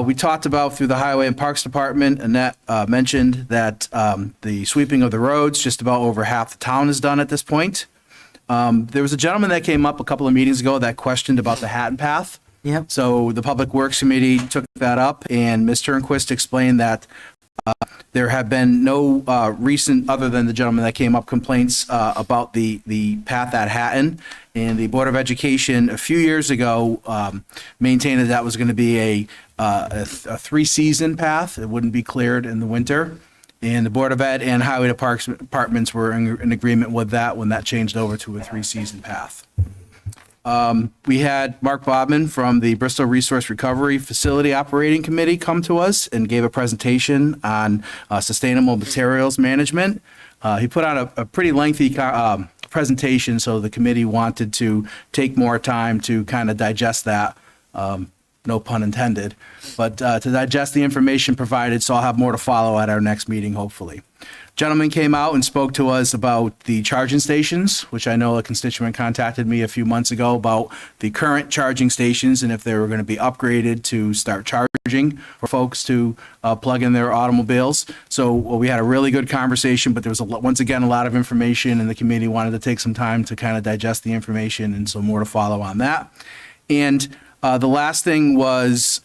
We talked about through the Highway and Parks Department, Annette mentioned that the sweeping of the roads, just about over half the town is done at this point. There was a gentleman that came up a couple of meetings ago that questioned about the Hatton Path. Yep. So the Public Works Committee took that up, and Ms. Turnquist explained that there have been no recent, other than the gentleman that came up, complaints about the path at Hatton. And the Board of Education a few years ago maintained that was going to be a three-season path. It wouldn't be cleared in the winter. And the Board of Ed and Highway Departments were in agreement with that when that changed over to a three-season path. We had Mark Bodman from the Bristol Resource Recovery Facility Operating Committee come to us and gave a presentation on sustainable materials management. He put on a pretty lengthy presentation, so the committee wanted to take more time to kind of digest that. No pun intended, but to digest the information provided, so I'll have more to follow at our next meeting, hopefully. Gentleman came out and spoke to us about the charging stations, which I know a constituent contacted me a few months ago about the current charging stations and if they were going to be upgraded to start charging for folks to plug in their automobiles. So we had a really good conversation, but there was, once again, a lot of information, and the committee wanted to take some time to kind of digest the information, and so more to follow on that. And the last thing was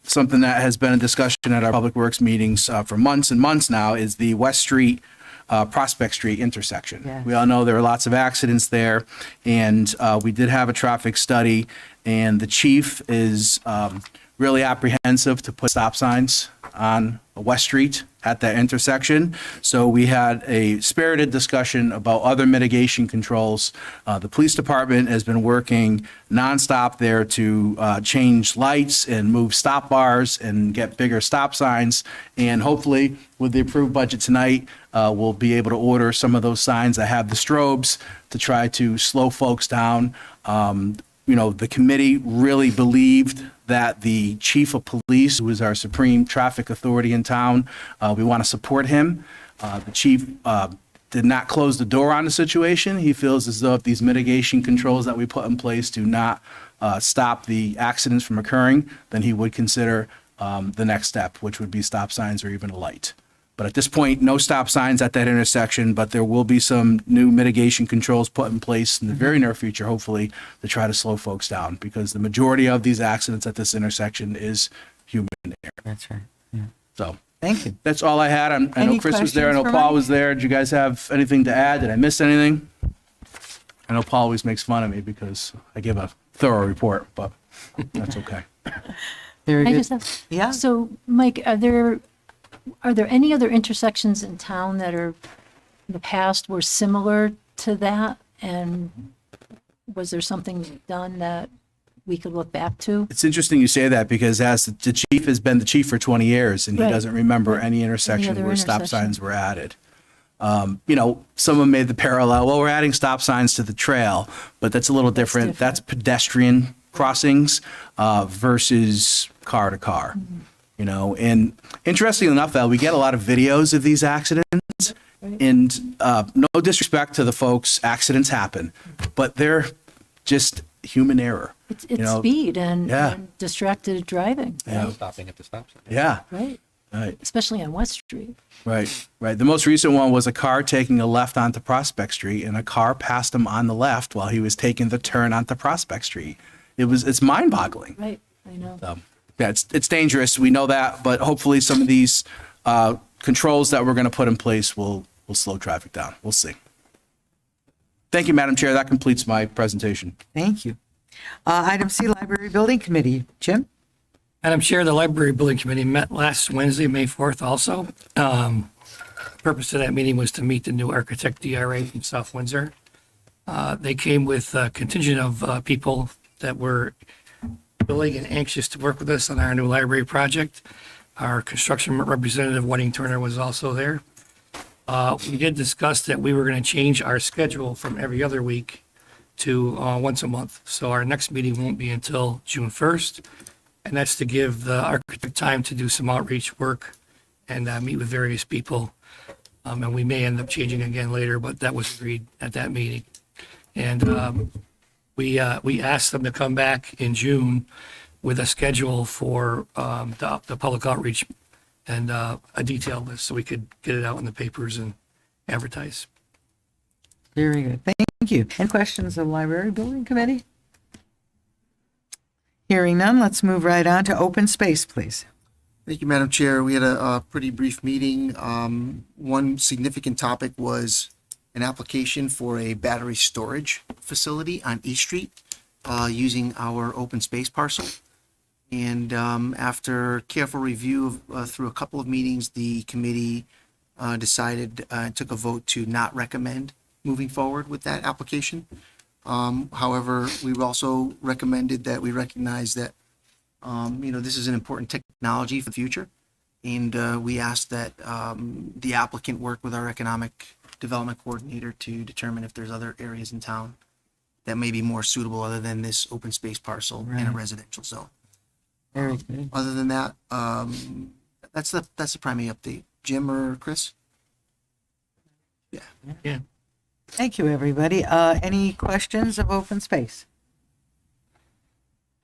something that has been a discussion at our Public Works meetings for months and months now is the West Street, Prospect Street intersection. Yes. We all know there are lots of accidents there, and we did have a traffic study, and the chief is really apprehensive to put stop signs on West Street at that intersection. So we had a spirited discussion about other mitigation controls. The police department has been working nonstop there to change lights and move stop bars and get bigger stop signs. And hopefully, with the approved budget tonight, we'll be able to order some of those signs that have the strobes to try to slow folks down. The committee really believed that the chief of police, who is our supreme traffic authority in town, we want to support him. The chief did not close the door on the situation. He feels as though if these mitigation controls that we put in place do not stop the accidents from occurring, then he would consider the next step, which would be stop signs or even a light. But at this point, no stop signs at that intersection, but there will be some new mitigation controls put in place in the very near future, hopefully, to try to slow folks down, because the majority of these accidents at this intersection is human error. That's right. Yeah. So Thank you. that's all I had. I know Any Chris was there. I know questions for Paul Mike? was there. Did you guys have anything to add? Did I miss anything? I know Paul always makes fun of me because I give a thorough report, but that's okay. Very I good. just have, Yeah. so Mike, are there any other intersections in town that are, in the past were similar to that? And was there something done that we could look back to? It's interesting you say that, because as the chief has been the chief for 20 years and he Right. doesn't remember any intersection other where stop intersection. signs were added. Someone made the parallel, well, we're adding stop signs to the trail, but that's a little different. different. That's pedestrian crossings versus car to car. And interesting enough, Val, we get a lot of videos of these accidents, And no disrespect to the folks, accidents happen, but they're just human error. It's you know? speed and, Yeah. and distracted driving, Yeah. Stopping at the stop sign. Yeah, right? right, Especially on West Street. right, right. The most recent one was a car taking a left onto Prospect Street, and a car passed him on the left while he was taking the turn onto Prospect Street. It's mind-boggling. Right, I know. Yeah, it's dangerous. We know that, but hopefully some of these controls that we're going to put in place will slow traffic down. We'll see. Thank you, Madam Chair. That completes my presentation. Thank you. Item C, Library Building Committee. Jim? Madam Chair, the Library Building Committee met last Wednesday, May 4th also. Purpose of that meeting was to meet the new architect DRA from South Windsor. They came with a contingent of people that were willing and anxious to work with us on our new library project. Our construction representative, Wedding Turner, was also there. We did discuss that we were going to change our schedule from every other week to once a month. So our next meeting won't be until June 1st. And that's to give the architect time to do some outreach work and meet with various people. And we may end up changing again later, but that was agreed at that meeting. And we asked them to come back in June with a schedule for the public outreach and a detailed list so we could get it out in the papers and advertise. Very good. Thank you. Any questions of Library Building Committee? Hearing none, let's move right on to open space, please. Thank you, Madam Chair. We had a pretty brief meeting. One significant topic was an application for a battery storage facility on East Street using our open space parcel. And after careful review through a couple of meetings, the committee decided and took a vote to not recommend moving forward with that application. However, we also recommended that we recognize that this is an important technology for the future. And we asked that the applicant work with our economic development coordinator to determine if there's other areas in town that may be more suitable other than this open space parcel in a residential zone. Very good. Other than that, that's the primary update. Jim or Chris? Yeah. Thank you, everybody. Any questions of open space?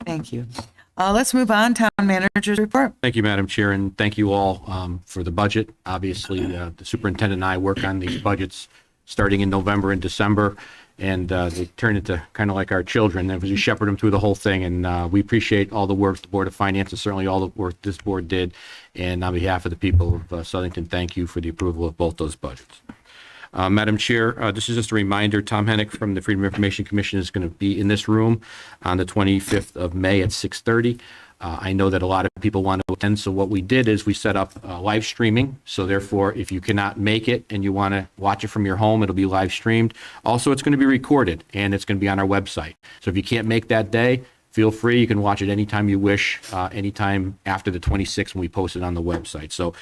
Thank you. Let's move on. Town Manager's Report. Thank you, Madam Chair, and thank you all for the budget. Obviously, the superintendent and I work on these budgets starting in November and December, and they turn into kind of like our children. And we shepherd them through the whole thing, and we appreciate all the work the Board of Finance and certainly all the work this board did. And on behalf of the people of Southington, thank you for the approval of both those budgets. Madam Chair, this is just a reminder, Tom Hennick from the Freedom of Information Commission is going to be in this room on the 25th of May at 6:30. I know that a lot of people want to attend, so what we did is we set up live streaming. So therefore, if you cannot make it and you want to watch it from your home, it'll be live streamed. Also, it's going to be recorded and it's going to be on our website. So if you can't make that day, feel free. You can watch it anytime you wish, anytime after the 26th when we post it on the website. So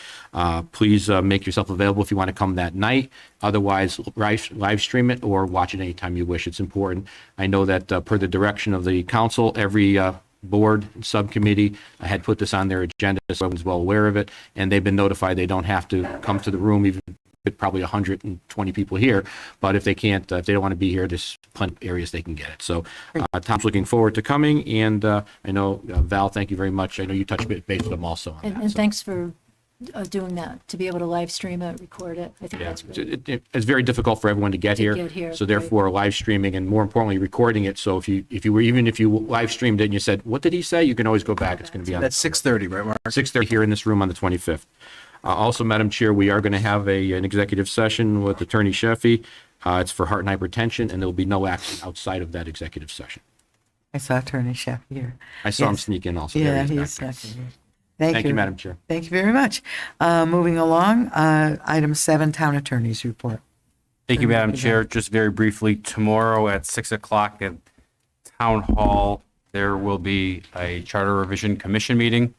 please make yourself available if you want to come that night. Otherwise, live stream it or watch it anytime you wish. It's important. I know that per the direction of the council, every board and subcommittee had put this on their agenda, so everyone's well aware of it. And they've been notified they don't have to come to the room, even with probably 120 people here. But if they can't, if they don't want to be here, there's plenty of areas they can get it. So Tom's looking forward to coming. And I know, Val, thank you very much. I know you touched base with them also on that. And So, thanks for doing that, to be able to live stream it, record it. I think yeah, that's great. it's very difficult for everyone to get To here. get here, So right. therefore, live streaming and more importantly, recording it. So if you live streamed it and you said, what did he say? You can always go back. It's going to be on. That's 6:30, right, Mark? 6:30 here in this room on the 25th. Also, Madam Chair, we are going to have an executive session with Attorney Sheffy. It's for heart and hypertension, and there will be no action outside of that executive session. I saw Attorney Sheff here. I saw him Yes. sneak in also. Yeah, There he is he's back stuck there. here. Thank you, Madam Chair. Thank you very much. Moving along, item 7, Town Attorney's Report. Thank you, Madam Chair. Just very briefly, tomorrow at 6 o'clock at Town Hall, there will be a Charter Revision Commission meeting.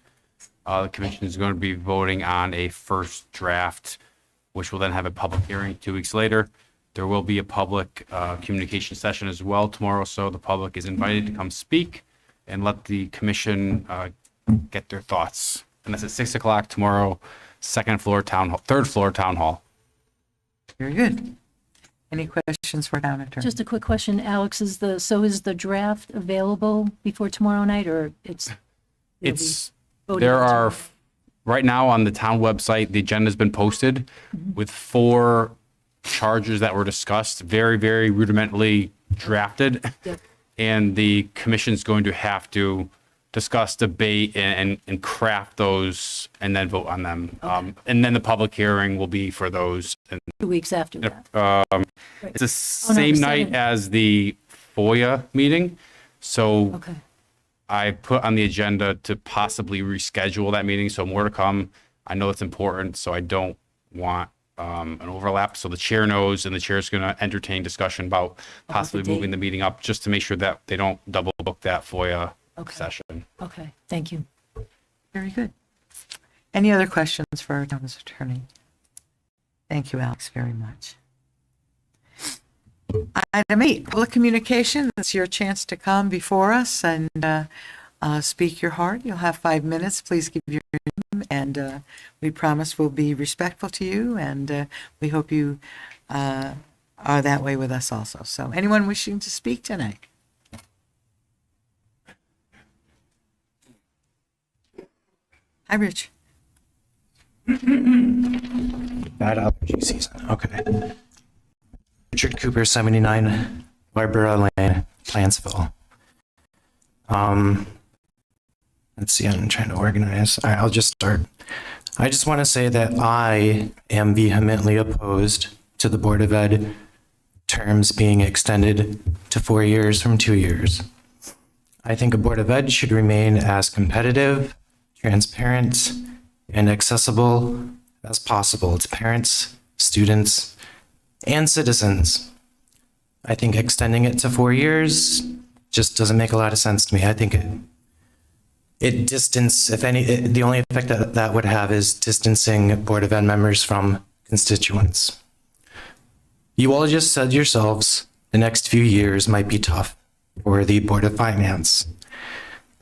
The commission is going to be voting on a first draft, which will then have a public hearing 2 weeks later. There will be a public communication session as well tomorrow, so the public is invited to come speak and let the commission get their thoughts. And that's at 6 o'clock tomorrow, third floor town hall. Very good. Any questions for town attorney? Just a quick question, Alex, is the draft available before tomorrow night, or it'll be It's, voted there on are, tomorrow? right now on the town website, the agenda's been posted with 4 charges that were discussed, very, very rudimentarily drafted. Yep. And the commission's going to have to discuss, debate, and craft those and then vote on them. And then the public hearing will be for those. And 2 weeks after that. it's the same the night 7th. as the FOIA meeting. So Okay, I put on the agenda to possibly reschedule that meeting, so more to come. I know it's important, so I don't want an overlap. So the chair knows, and the chair is going to entertain discussion about possibly date. moving the meeting up just to make sure that they don't double book that FOIA Okay. session. okay, thank you. Very good. Any other questions for our town's attorney? Thank you, Alex, very much. Item 8, public communication. It's your chance to come before us and speak your heart. You'll have 5 minutes. Please give your name, and we promise we'll be respectful to you, and we hope you are that way with us also. So anyone wishing to speak tonight? Hi, Rich. Bad allergy season. Okay. Richard Cooper, 79 Barbara Lane, Plantsville. Let's see, I'm trying to organize. All right, I'll just start. I just want to say that I am vehemently opposed to the Board of Ed terms being extended to 4 years from 2 years. I think a Board of Ed should remain as competitive, transparent, and accessible as possible to parents, students, and citizens. I think extending it to 4 years just doesn't make a lot of sense to me. I think it the only effect that would have is distancing Board of Ed members from constituents. You all just said yourselves the next few years might be tough for the Board of Finance.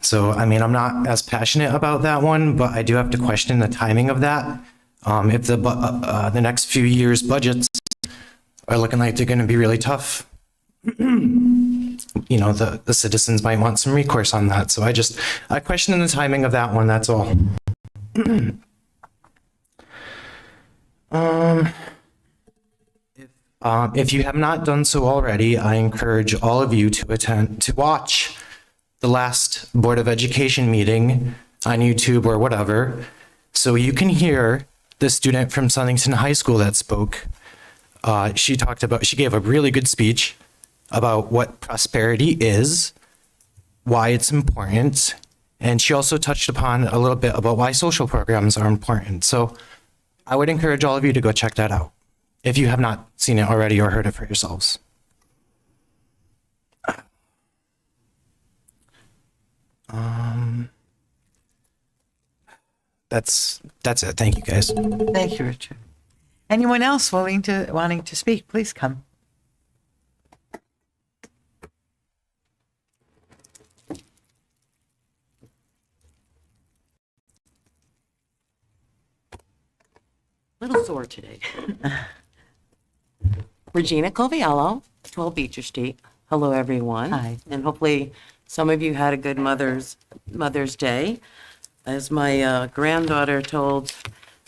So, I mean, I'm not as passionate about that one, but I do have to question the timing of that. If the next few years' budgets are looking like they're going to be really tough, you know, the citizens might want some recourse on that. So I question the timing of that one. That's all. If you have not done so already, I encourage all of you to watch the last Board of Education meeting on YouTube or whatever, so you can hear the student from Southington High School that spoke. She gave a really good speech about what prosperity is, why it's important, and she also touched upon a little bit about why social programs are important. So I would encourage all of you to go check that out if you have not seen it already or heard it for yourselves. That's it. Thank you, guys. Thank you, Richard. Anyone else wanting to speak, please come. Little sore today. Regina Coviello, 12 Beecher Street. Hello, everyone. Hi. And hopefully some of you had a good Mother's Day. As my granddaughter told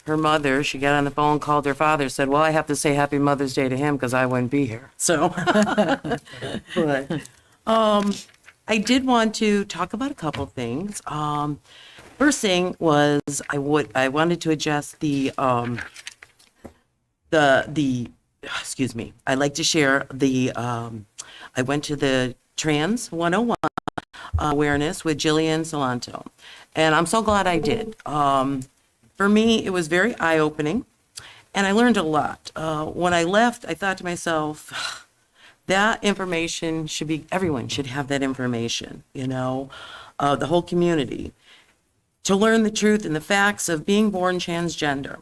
her mother, she got on the phone, called her father, said, well, I have to say Happy Mother's Day to him because I wouldn't be here. So, but I did want to talk about a couple things. First thing was I wanted to adjust the excuse me. I'd like to share I went to the Trans 101 awareness with Jillian Salanto, and I'm so glad I did. For me, it was very eye-opening, and I learned a lot. When I left, I thought to myself, that information everyone should have that information, you know, the whole community. To learn the truth and the facts of being born transgender.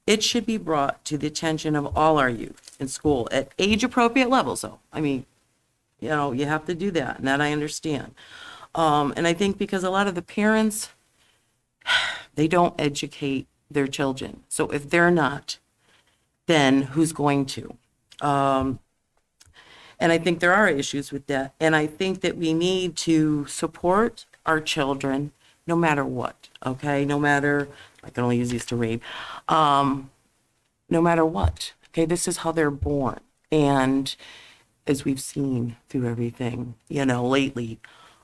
It should be brought to the attention of all our youth in school at age-appropriate levels, though. I mean, you know, you have to do that, and that I understand. And I think because a lot of the parents, they don't educate their children. So if they're not then who's going to? And I think there are issues with that. And I think that we need to support our children no matter what, okay? No matter, I can only use these to read, no matter what, okay? This is how they're born. And as we've seen through everything, you know, lately,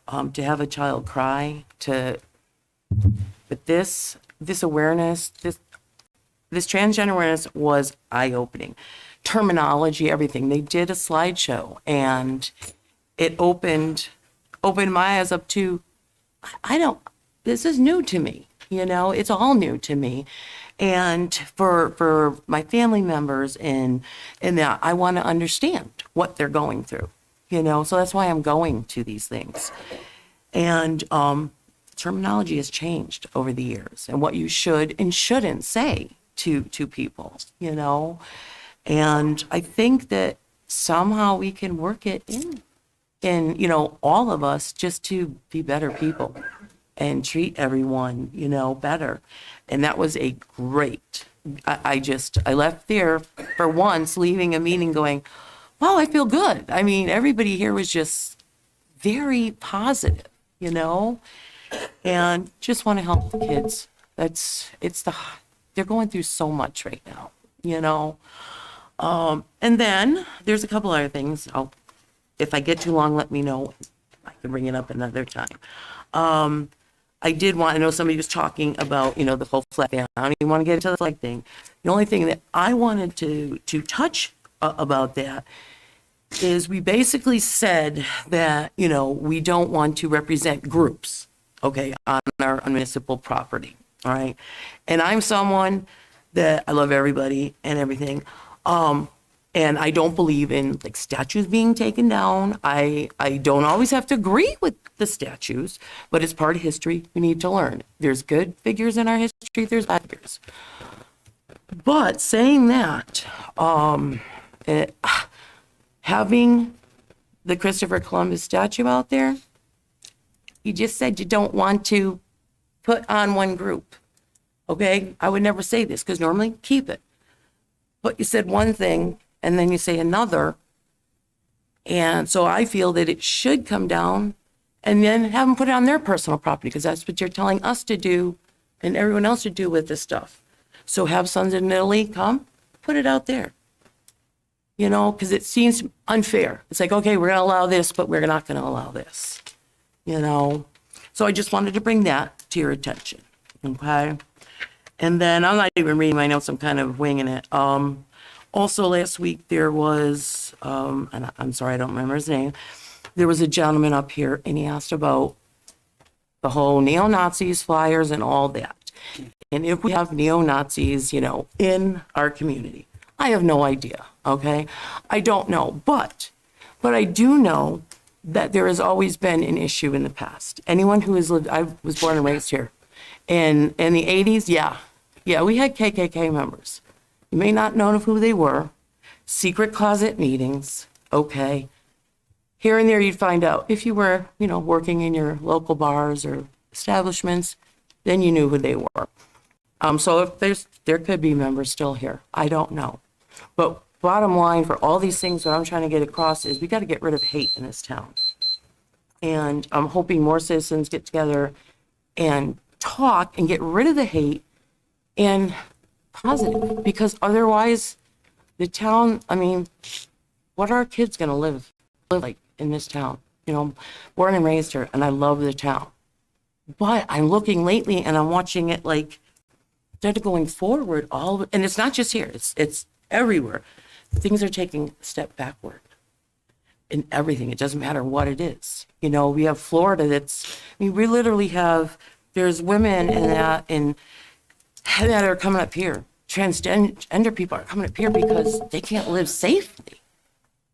to have a child cry, but this awareness, this transgender awareness was eye-opening. Terminology, everything. They did a slideshow, and it opened my eyes up to, this is new to me, you know, it's all new to me. And for my family members and that, I want to understand what they're going through, you know, so that's why I'm going to these things. And terminology has changed over the years, and what you should and shouldn't say to people, you know. And I think that somehow we can work it in, you know, all of us, just to be better people and treat everyone, you know, better. And that was a great, I left there for once, leaving a meeting going, wow, I feel good. I mean, everybody here was just very positive, you know, and just want to help the kids. They're going through so much right now, you know. And then there's a couple other things. If I get too long, let me know. I can bring it up another time. I know somebody was talking about, you know, the whole flag thing. I don't even want to get into the flag thing. The only thing that I wanted to touch about that is we basically said that, you know, we don't want to represent groups, okay, on our municipal property, all right? And I'm someone that I love everybody and everything. And I don't believe in like statues being taken down. I don't always have to agree with the statues, but it's part of history we need to learn. There's good figures in our history, there's bad figures. But saying that, having the Christopher Columbus statue out there, you just said you don't want to put on one group. Okay, I would never say this because normally keep it. But you said one thing and then you say another. And so I feel that it should come down and then have them put it on their personal property, because that's what you're telling us to do and everyone else to do with this stuff. So have Sons in Italy come, put it out there. You know, because it seems unfair. It's like, okay, we're going to allow this, but we're not going to allow this. You know, so I just wanted to bring that to your attention. Okay. And then I'm not even reading my notes, I'm kind of winging it. Also last week there was, and I'm sorry, I don't remember his name. There was a gentleman up here and he asked about the whole neo-Nazis, flyers and all that. And if we have neo-Nazis, you know, in our community, I have no idea. Okay. I don't know, but I do know that there has always been an issue in the past. Anyone who has lived, I was born and raised here. In the 80s, yeah, we had KKK members. You may not know of who they were. Secret closet meetings, okay. Here and there you'd find out. If you were, you know, working in your local bars or establishments, then you knew who they were. So if there could be members still here. I don't know. But bottom line for all these things, what I'm trying to get across is we got to get rid of hate in this town. And I'm hoping more citizens get together and talk and get rid of the hate and positive, because otherwise the town, I mean, what are our kids going to live like in this town? You know, born and raised here, and I love the town. But I'm looking lately and I'm watching it like instead of going forward, and it's not just here, it's everywhere. Things are taking a step backward in everything. It doesn't matter what it is. You know, we have Florida we literally have, there's women that are coming up here. Transgender people are coming up here because they can't live safely.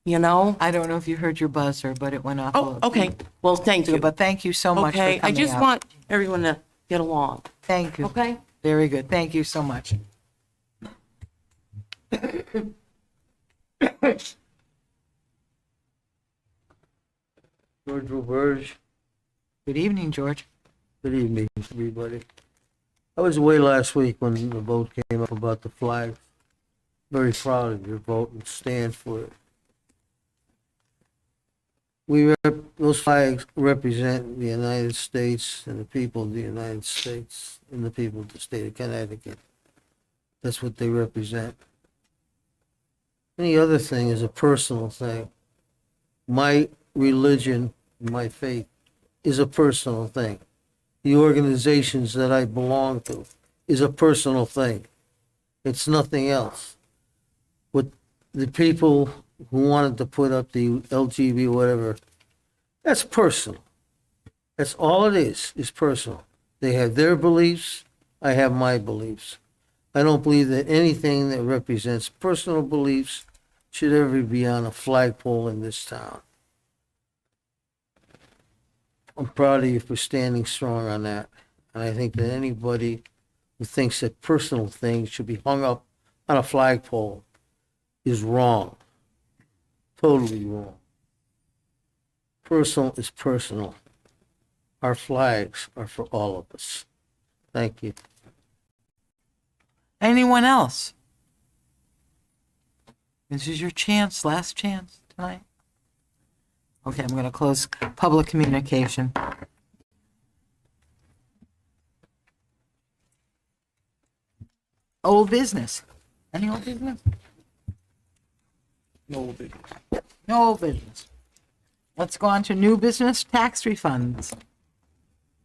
You know? I don't know if you heard your buzzer, but it went off. Oh, okay. Well, thank you. But thank you so much for Okay, coming I just out. want everyone to get along. Thank you. Okay? Very good. Thank you so much. George Roberge. Good evening, George. Good evening, everybody. I was away last week when the vote came up about the flags. very proud of your vote and stand for it. Those flags represent the United States and the people of the United States and the people of the state of Connecticut. That's what they represent. Any other thing is a personal thing. My religion, my faith is a personal thing. The organizations that I belong to is a personal thing. It's nothing else. What the people who wanted to put up the LGBT, whatever, that's personal. That's all it is personal. They have their beliefs, I have my beliefs. I don't believe that anything that represents personal beliefs should ever be on a flagpole in this town. I'm proud of you for standing strong on that. And I think that anybody who thinks that personal things should be hung up on a flagpole is wrong. Totally wrong. Personal is personal. Our flags are for all of us. Thank you. Anyone else? This is your chance, last chance tonight. Okay, I'm going to close public communication. Old business. Any old business? No old business. No old business. Let's go on to new business tax refunds.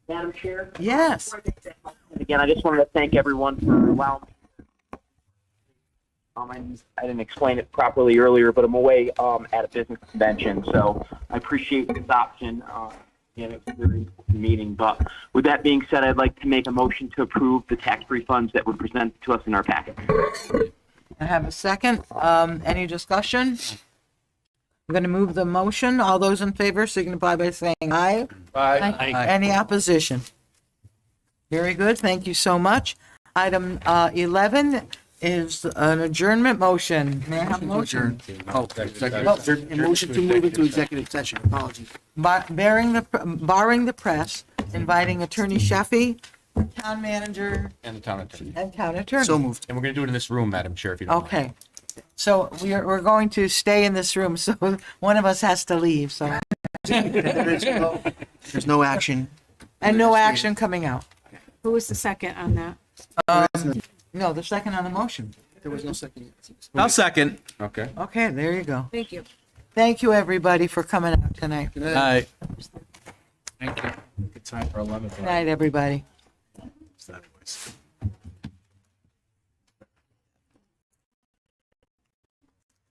Madam Chair? Yes. Again, I just wanted to thank everyone for allowing me. I didn't explain it properly earlier, but I'm away at a business convention, so I appreciate this option. Again, it was a very important meeting, but with that being said, I'd like to make a motion to approve the tax refunds that were presented to us in our packet. I have a second. Any discussion? I'm going to move the motion. All those in favor signify by saying aye. Aye. Any opposition? Very good. Thank you so much. Item 11 is an adjournment motion. May I have a motion? Motion to move into executive session. Apologies. Barring the press, inviting Attorney Sheffy, Town Manager, And the town attorney. and Town Attorney. So moved. And we're going to do it in this room, Madam Chair, if you don't mind. Okay. So we're going to stay in this room, so one of us has to leave, so. There's no action. And no action coming out. Who was the second on that? No, the second on the motion. There was no second. I'll second. Okay. Okay, there you go. Thank you. Thank you, everybody, for coming out tonight. Good Aye. Thank you. Good time for 11. night, everybody. Sideways.